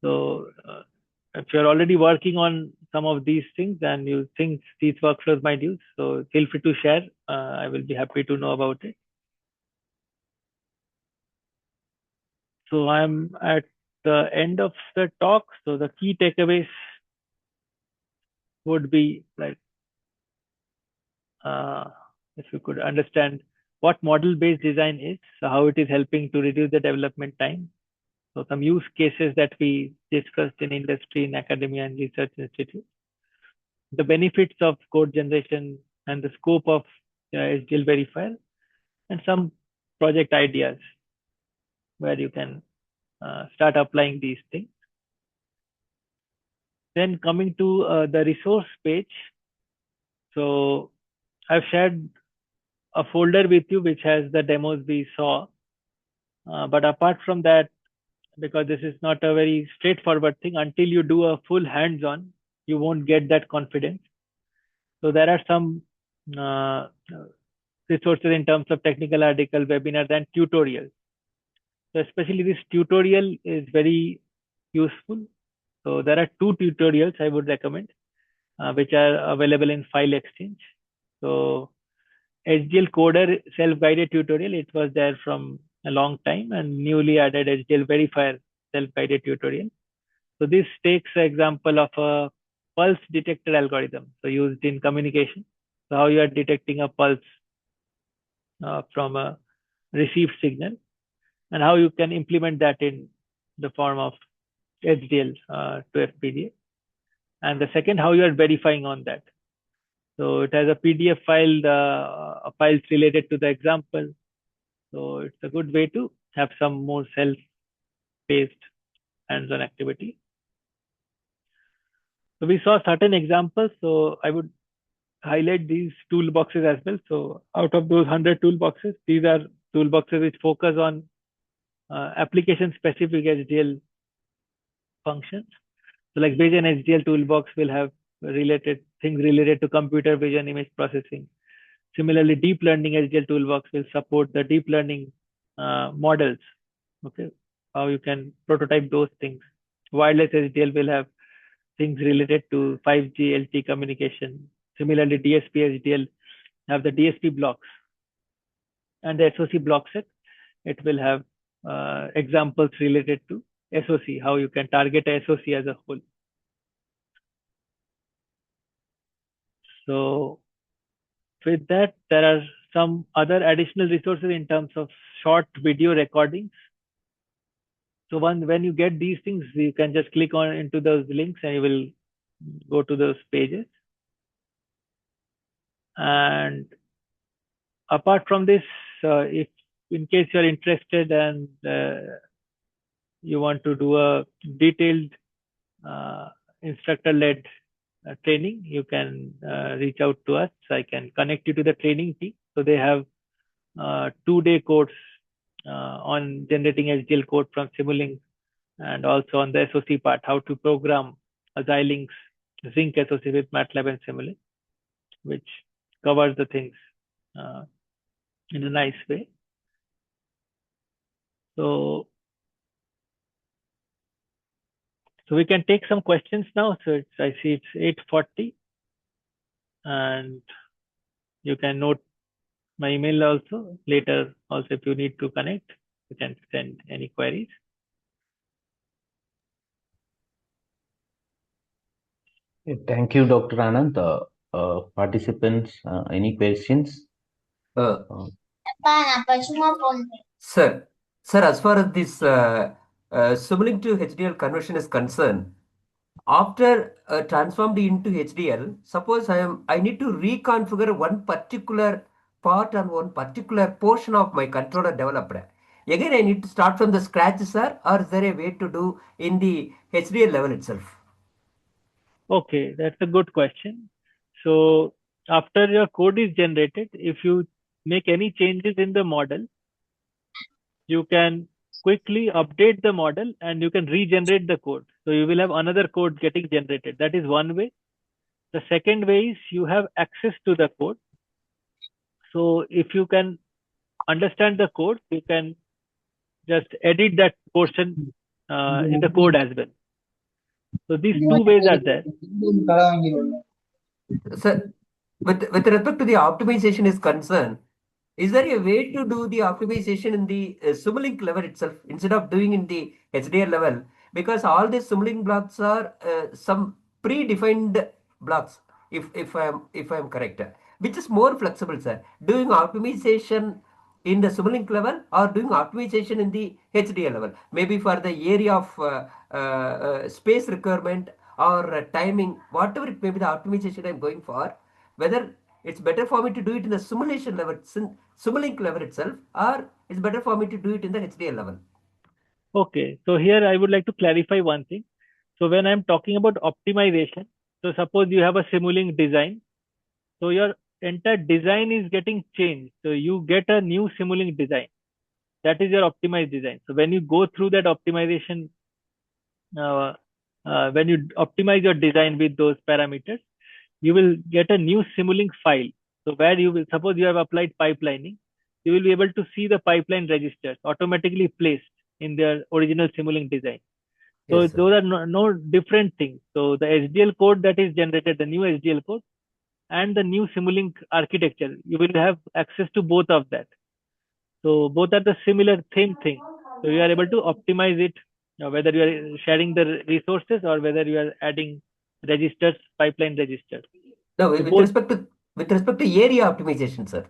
Speaker 2: So if you're already working on some of these things and you think these workflows might use, so feel free to share. I will be happy to know about it. So I'm at the end of the talk. So the key takeaways would be like, if you could understand what model-based design is, so how it is helping to reduce the development time. So some use cases that we discussed in industry, in academia and research institutes. The benefits of code generation and the scope of HDL verifier, and some project ideas where you can start applying these things. Then coming to the resource page. So I've shared a folder with you which has the demos we saw. But apart from that, because this is not a very straightforward thing, until you do a full hands-on, you won't get that confidence. So there are some resources in terms of technical article, webinars, and tutorials. So especially this tutorial is very useful. So there are 2 tutorials I would recommend, which are available in File Exchange. So HDL Coder self-guided tutorial, it was there from a long time, and newly added HDL Verifier self-guided tutorial. So this takes an example of a pulse detector algorithm, so used in communication. So how you are detecting a pulse from a received signal, and how you can implement that in the form of HDL to FPGA. And the second, how you are verifying on that. So it has a PDF file, files related to the example. So it's a good way to have some more self-paced hands-on activity. So we saw certain examples. So I would highlight these toolboxes as well. So out of those 100 toolboxes, these are toolboxes which focus on application-specific HDL functions. So like Vision HDL toolbox will have related things related to computer vision image processing. Similarly, deep learning HDL toolbox will support the deep learning models. Okay, how you can prototype those things. Wireless HDL will have things related to 5G LTE communication. Similarly, DSP HDL have the DSP blocks, and the SoC block set, it will have examples related to SoC, how you can target a SoC as a whole. So with that, there are some other additional resources in terms of short video recordings. So when you get these things, you can just click on into those links and you will go to those pages. And apart from this, if in case you're interested and you want to do a detailed instructor-led training, you can reach out to us. I can connect you to the training team. So they have 2-day course on generating HDL code from Simulink, and also on the SOC part, how to program a Xilinx Zinc SOC with Matlab and Simulink, which covers the things in a nice way. So we can take some questions now. So I see it's 8:40, and you can note my email also later. Also, if you need to connect, you can send any queries.
Speaker 1: Thank you, Dr. Anand. Participants, any questions?
Speaker 4: Sir, as far as this Simulink to HDL conversion is concerned, after transformed into HDL, suppose I need to reconfigure one particular part and one particular portion of my controller developed. Again, I need to start from the scratch, sir, or is there a way to do in the HDL level itself?
Speaker 2: Okay, that's a good question. So after your code is generated, if you make any changes in the model, you can quickly update the model and you can regenerate the code. So you will have another code getting generated. That is one way. The second way is you have access to the code. So if you can understand the code, you can just edit that portion in the code as well. So these two ways are there.
Speaker 4: Sir, with respect to the optimization is concerned, is there a way to do the optimization in the Simulink level itself instead of doing in the HDL level? Because all these Simulink blocks are some predefined blocks, if I am correct, which is more flexible, sir. Doing optimization in the Simulink level or doing optimization in the HDL level, maybe for the area of space requirement or timing, whatever it may be, the optimization I'm going for, whether it's better for me to do it in the simulation level, Simulink level itself, or it's better for me to do it in the HDL level.
Speaker 2: Okay, so here I would like to clarify one thing. So when I'm talking about optimization, so suppose you have a Simulink design, so your entire design is getting changed. So you get a new Simulink design. That is your optimized design. So when you go through that optimization, when you optimize your design with those parameters, you will get a new Simulink file. So where you will, suppose you have applied pipelining, you will be able to see the pipeline registers automatically placed in their original Simulink design. So
Speaker 4: Yes, sir.
Speaker 2: those are no different things. So the HDL code that is generated, the new HDL code, and the new Simulink architecture, you will have access to both of that. So both are the same thing. So you are able to optimize it, whether you are sharing the resources or whether you are adding registers, pipeline registers.
Speaker 4: No,
Speaker 2: So
Speaker 4: with
Speaker 2: both,
Speaker 4: respect to area optimization, sir.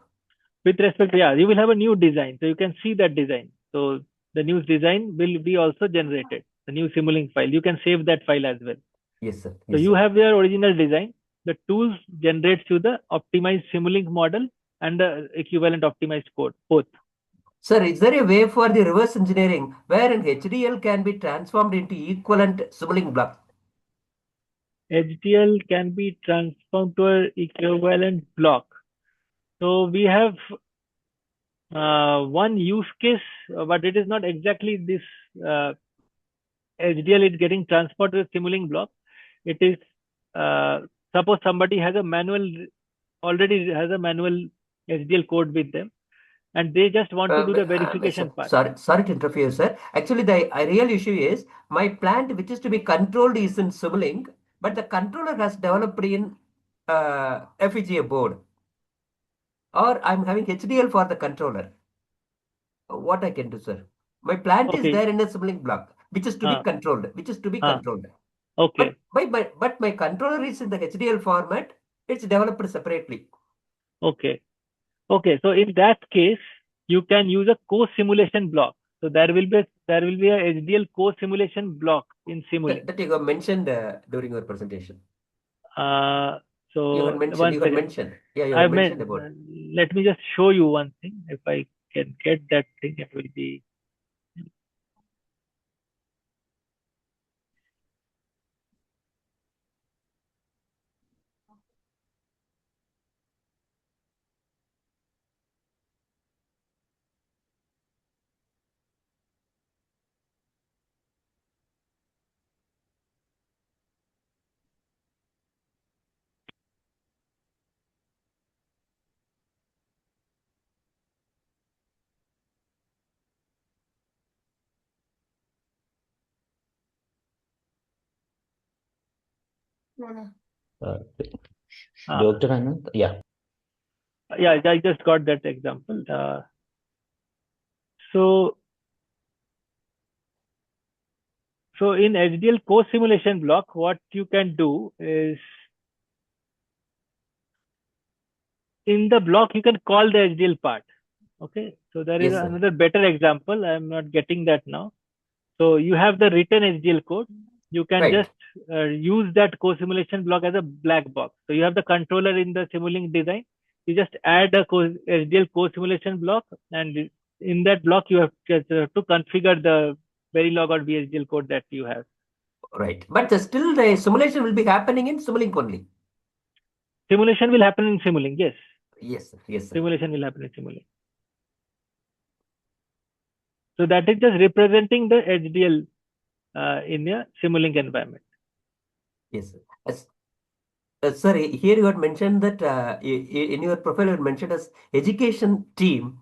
Speaker 2: with respect, yeah, you will have a new design. So you can see that design. So the new design will be also generated, the new Simulink file. You can save that file as well.
Speaker 4: Yes, sir.
Speaker 2: So
Speaker 4: Yes,
Speaker 2: you
Speaker 4: sir.
Speaker 2: have your original design. The tools generates you the optimized Simulink model and the equivalent optimized code, both.
Speaker 4: Sir, is there a way for the reverse engineering where an HDL can be transformed into equivalent Simulink blocks?
Speaker 2: HDL can be transformed to an equivalent block. So we have one use case, but it is not exactly this HDL is getting transferred to the Simulink block. It is suppose somebody has a already has a manual HDL code with them, and they just want to do the verification part.
Speaker 4: Sorry to interfere, sir. Actually, the real issue is my plant, which is to be controlled, is in Simulink, but the controller has developed in FPGA board, or I'm having HDL for the controller. What I can do, sir? My plant is
Speaker 2: Okay.
Speaker 4: there in a Simulink block, which is to be controlled,
Speaker 2: Okay.
Speaker 4: But my controller is in the HDL format. It's developed separately.
Speaker 2: Okay. Okay. So in that case, you can use a co-simulation block. So there will be a HDL co-simulation block in Simulink.
Speaker 4: That you have mentioned during your presentation.
Speaker 2: So
Speaker 4: you had mentioned. Yeah, you had mentioned about.
Speaker 2: Let me just show you one thing. If I can get that thing, it will be.
Speaker 1: Dr. Anand, yeah.
Speaker 2: Yeah, I just got that example. So in HDL co-simulation block, what you can do is, in the block, you can call the HDL part. Okay, so there is
Speaker 4: Yes, sir.
Speaker 2: another better example. I'm not getting that now. So you have the written HDL code. You can
Speaker 4: Right.
Speaker 2: just use that co-simulation block as a black box. So you have the controller in the Simulink design. You just add a HDL co-simulation block, and in that block you have just to configure the Verilog or VHDL code that you have.
Speaker 4: Right. But still the simulation will be happening in Simulink only.
Speaker 2: Simulation will happen in Simulink, yes.
Speaker 4: Yes, sir. Yes, sir.
Speaker 2: Simulation will happen in Simulink. So that is just representing the HDL in a Simulink environment.
Speaker 4: Yes, sir. Sorry, here you had mentioned that in your profile you had mentioned as education team.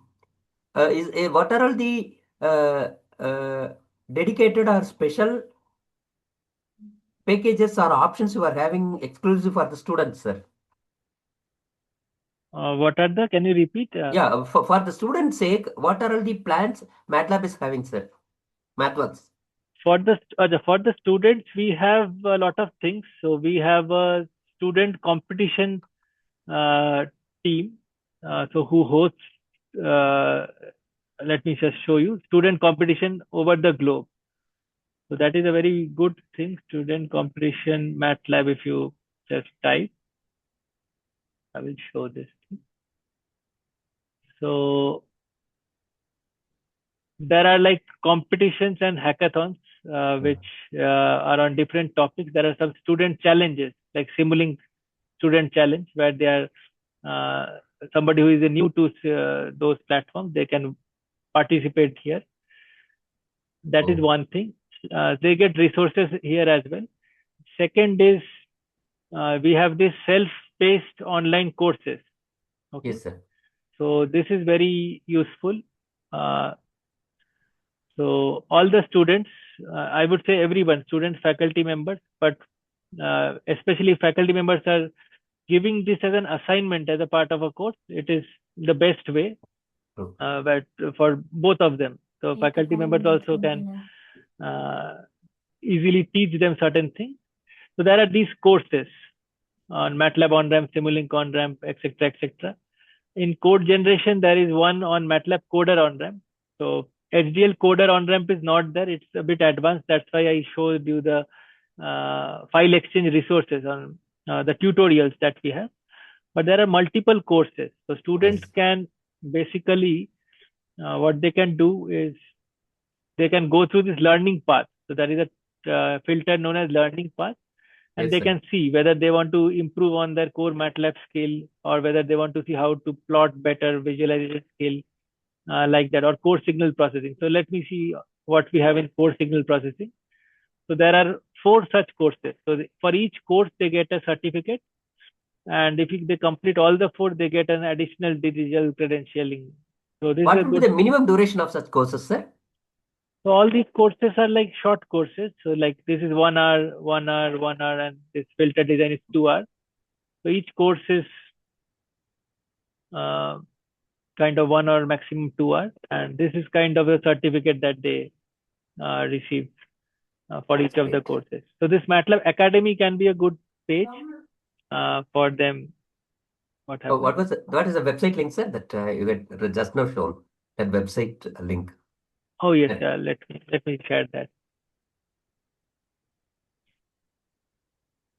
Speaker 4: What are all the dedicated or special packages or options you are having exclusive for the students, sir?
Speaker 2: What are the? Can you repeat?
Speaker 4: Yeah, for the students' sake, what are all the plans MATLAB is having, sir? MathWorks.
Speaker 2: For the students, we have a lot of things. So we have a student competition team. So who hosts? Let me just show you student competition over the globe. So that is a very good thing. Student competition MATLAB. If you just type, I will show this. So there are like competitions and hackathons which are on different topics. There are some student challenges like Simulink student challenge where they are somebody who is new to those platforms, they can participate here. That is one thing. They get resources here as well. Second is we have this self-paced online courses. Okay.
Speaker 4: Yes, sir.
Speaker 2: So this is very useful. So all the students, I would say everyone, students, faculty members, but especially faculty members are giving this as an assignment as a part of a course. It is the best way but for both of them. So faculty members also can easily teach them certain things. So there are these courses on MATLAB on-ramp, Simulink on-ramp, etc., etc. In code generation, there is one on MATLAB coder on-ramp. So HDL coder on-ramp is not there. It's a bit advanced. That's why I showed you the file exchange resources on the tutorials that we have. But there are multiple courses. So students can basically, what they can do is they can go through this learning path. So that is a filter known as learning path. And they can see whether they want to improve on their core MATLAB skill or whether they want to see how to plot better visualization skill like that, or core signal processing. So let me see what we have in core signal processing. So there are 4 such courses. So for each course, they get a certificate. And if they complete all the 4, they get an additional digital credentialing. So this
Speaker 4: what
Speaker 2: is a
Speaker 4: would be
Speaker 2: good
Speaker 4: the minimum duration of such courses, sir?
Speaker 2: So all these courses are like short courses. So like this is 1 hour, 1 hour, 1 hour, and this filter design is 2 hours. So each course is kind of 1 hour, maximum 2 hours. And this is kind of a certificate that they receive for each of the courses. So this MATLAB Academy can be a good page for them. What
Speaker 4: is the website link, sir, that you had just now shown? That website link.
Speaker 2: Oh yes, let me share that.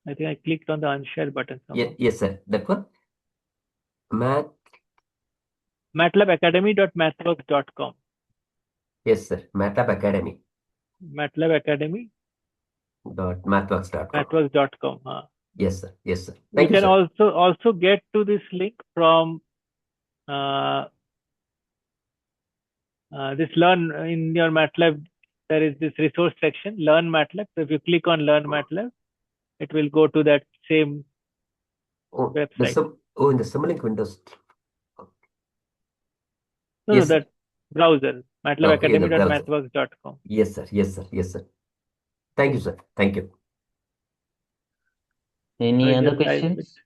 Speaker 2: I think I clicked on the unshare button.
Speaker 4: Yes, sir. That one.
Speaker 2: MATLABacademy.mathworks.com.
Speaker 4: Yes, sir. MATLAB Academy.
Speaker 2: MATLABacademy.mathworks.com.
Speaker 4: .mathworks.com. Yes, sir. Yes, sir.
Speaker 2: You
Speaker 4: Thank you,
Speaker 2: can
Speaker 4: sir.
Speaker 2: also get to this link from this learn in your MATLAB. There is this resource section, Learn MATLAB. So if you click on Learn MATLAB, it will go to that same website.
Speaker 4: In the Simulink windows.
Speaker 2: No,
Speaker 4: Yes,
Speaker 2: that
Speaker 4: sir.
Speaker 2: browser,
Speaker 4: Okay, the browser.
Speaker 2: MATLABacademy.mathworks.com.
Speaker 4: Yes, sir. Yes, sir. Yes, sir. Thank you, sir. Thank you.
Speaker 1: Any
Speaker 2: I
Speaker 1: other
Speaker 2: just typed it.
Speaker 1: questions?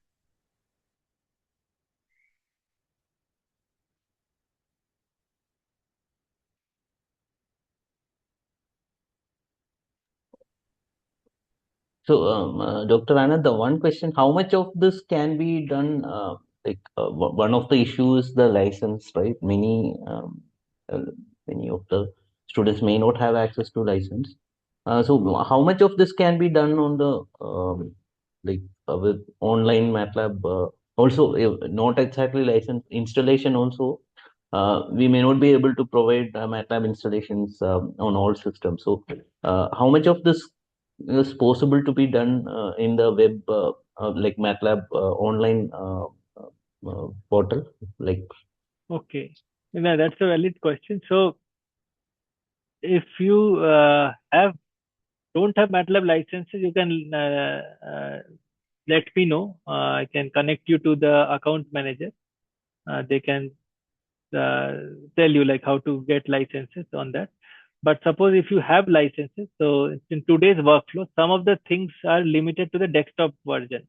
Speaker 1: So, Dr. Anand, the one question, how much of this can be done? One of the issues, the license, right? Uh, many of the students may not have access to license. So, how much of this can be done on the with online MATLAB? Also, not exactly license installation. Also, we may not be able to provide MATLAB installations on all systems. So, how much of this is possible to be done in the web, like MATLAB online portal? Like,
Speaker 2: Okay. Yeah, that's a valid question. So if you don't have MATLAB licenses, you can let me know. I can connect you to the account manager. They can tell you like how to get licenses on that. But suppose if you have licenses, so in today's workflow, some of the things are limited to the desktop version.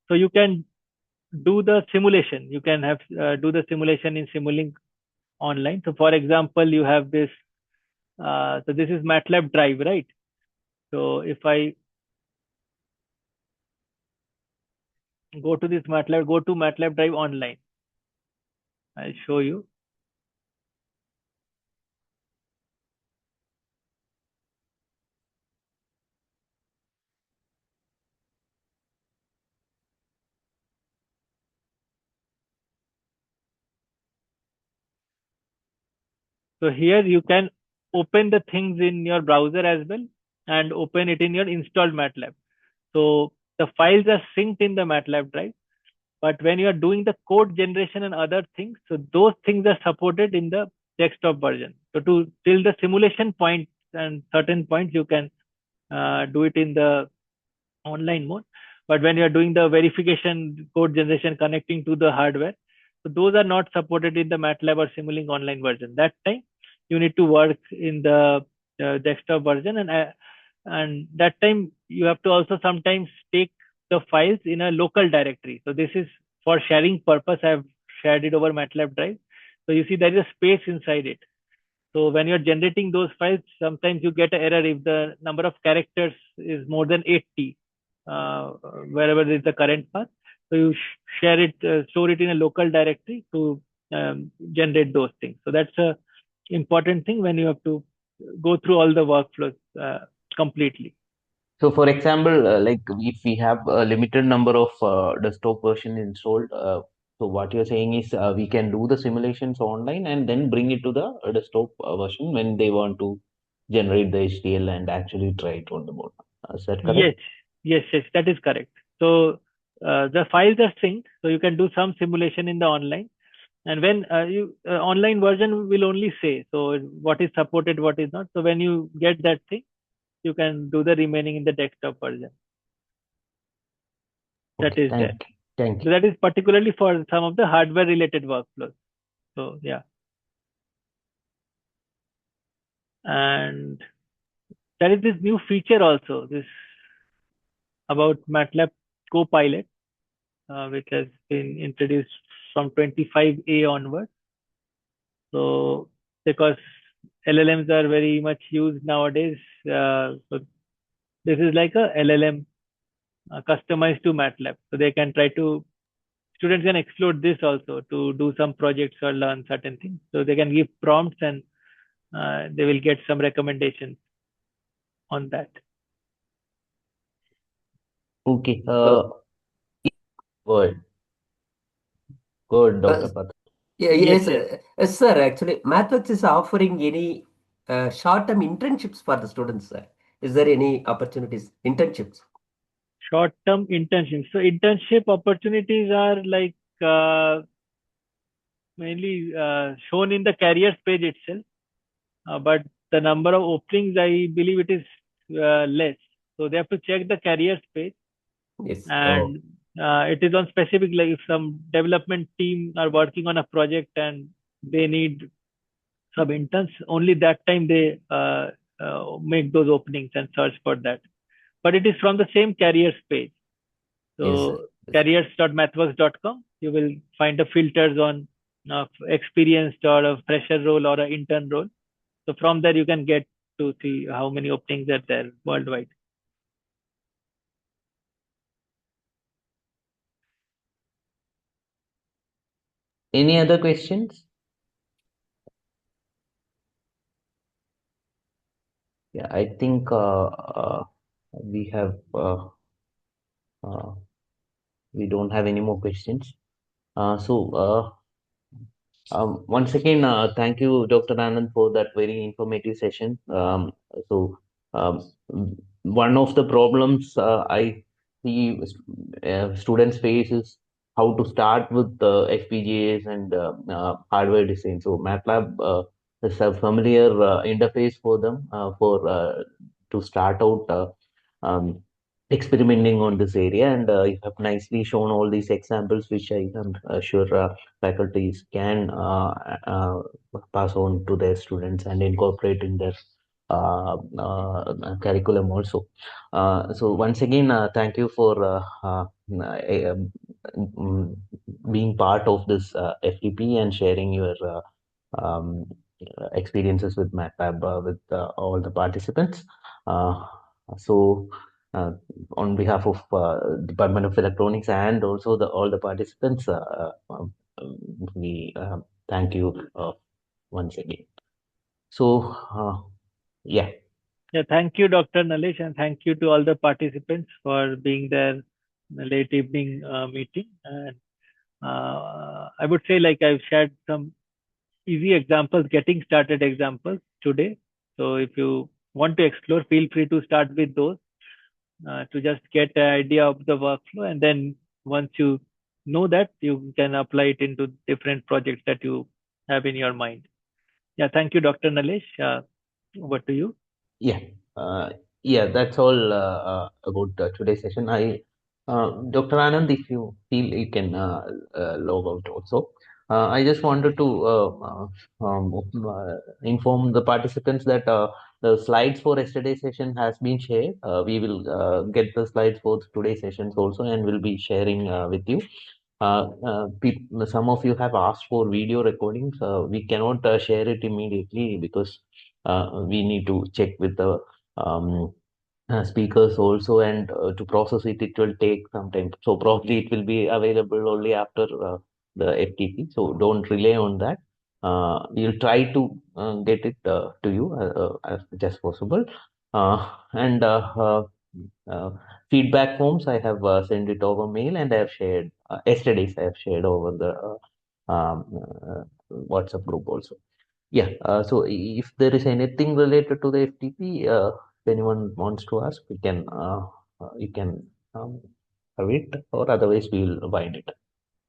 Speaker 2: So you can do the simulation. You can have do the simulation in Simulink online. So for example, you have this. So this is MATLAB Drive, right? So if I go to MATLAB Drive online, I'll show you. So here you can open the things in your browser as well and open it in your installed MATLAB. So the files are synced in the MATLAB Drive, but when you are doing the code generation and other things, so those things are supported in the desktop version. So to till the simulation point and certain points, you can do it in the online mode. But when you're doing the verification, code generation, connecting to the hardware, so those are not supported in the MATLAB or Simulink online version. That time you need to work in the desktop version, and that time you have to also sometimes take the files in a local directory. So this is for sharing purpose. I've shared it over MATLAB Drive. So you see there is a space inside it. So when you're generating those files, sometimes you get an error if the number of characters is more than 80, wherever is the current path. So you share it, store it in a local directory to generate those things. So that's a important thing when you have to go through all the workflows completely.
Speaker 1: so for example, like if we have a limited number of desktop version installed, so what you're saying is we can do the simulations online and then bring it to the desktop version when they want to generate the HDL and actually try it on the board. Is that correct?
Speaker 2: Yes, that is correct. So the files are synced, so you can do some simulation in the online. And when you online version will only say so what is supported, what is not. So when you get that thing, you can do the remaining in the desktop version. That
Speaker 1: Okay,
Speaker 2: is there.
Speaker 1: thank
Speaker 2: So
Speaker 1: you.
Speaker 2: that is particularly for some of the hardware related workflows. So yeah. And there is this new feature also, this about MATLAB Copilot, which has been introduced from 25A onward. So because LLMs are very much used nowadays, so this is like a LLM customized to MATLAB. So they can try to, students can explore this also to do some projects or learn certain things. So they can give prompts and they will get some recommendations on that.
Speaker 1: Okay. Good, Dr. Path.
Speaker 4: Yes,
Speaker 2: Yes.
Speaker 4: yes, sir. Actually, MathWorks is offering any short-term internships for the students, sir. Is there any opportunities, internships?
Speaker 2: Short-term internships. So internship opportunities are like mainly shown in the careers page itself, but the number of openings, I believe it is less. So they have to check the careers page,
Speaker 4: Yes. Oh,
Speaker 2: and it is on specific, like if some development team are working on a project and they need some interns, only that time they make those openings and search for that. But it is from the same careers page.
Speaker 4: yes, sir.
Speaker 2: So
Speaker 4: Yes.
Speaker 2: careers.mathworks.com, you will find the filters on experienced or a fresher role or an intern role. So from there you can get to see how many openings are there worldwide.
Speaker 1: Any other questions? Yeah, I think we have uh, we don't have any more questions. Once again, thank you, Dr. Anand, for that very informative session. So, one of the problems I see students face is how to start with FPGAs and hardware design. So, Matlab is a familiar interface for them for to start out. Um, Experimenting on this area, and you have nicely shown all these examples which I am sure faculties can pass on to their students and incorporate in their curriculum also. So once again, thank you for mm, being part of this FDP and sharing your um, experiences with MATLAB with all the participants. Uh, so uh, on behalf of Department of Electronics and also the all the participants, we thank you once again. So yeah,
Speaker 2: Yeah, thank you, Dr. Nalesh, and thank you to all the participants for being there in the late evening meeting. And I would say, like, I've shared some easy examples, getting started examples today. So if you want to explore, feel free to start with those to just get an idea of the workflow. And then once you know that, you can apply it into different projects that you have in your mind. Yeah, thank you, Dr. Nalesh. Over to you.
Speaker 1: yeah, yeah. That's all about today's session. Dr. Anand, if you feel you can log out also. I just wanted to inform the participants that the slides for yesterday's session has been shared. We will get the slides for today's sessions also, and we'll be sharing with you. Some of you have asked for video recordings. We cannot share it immediately because we need to check with the um, speakers also, and to process it, it will take some time. So probably it will be available only after the FTP. So don't rely on that. We'll try to get it to you as much as possible. And feedback forms, I have sent it over mail, and I have shared yesterday's. I have shared over the WhatsApp group also. Yeah. So if there is anything related to the FTP, if anyone wants to ask, we can you can have it, or otherwise we will wind it.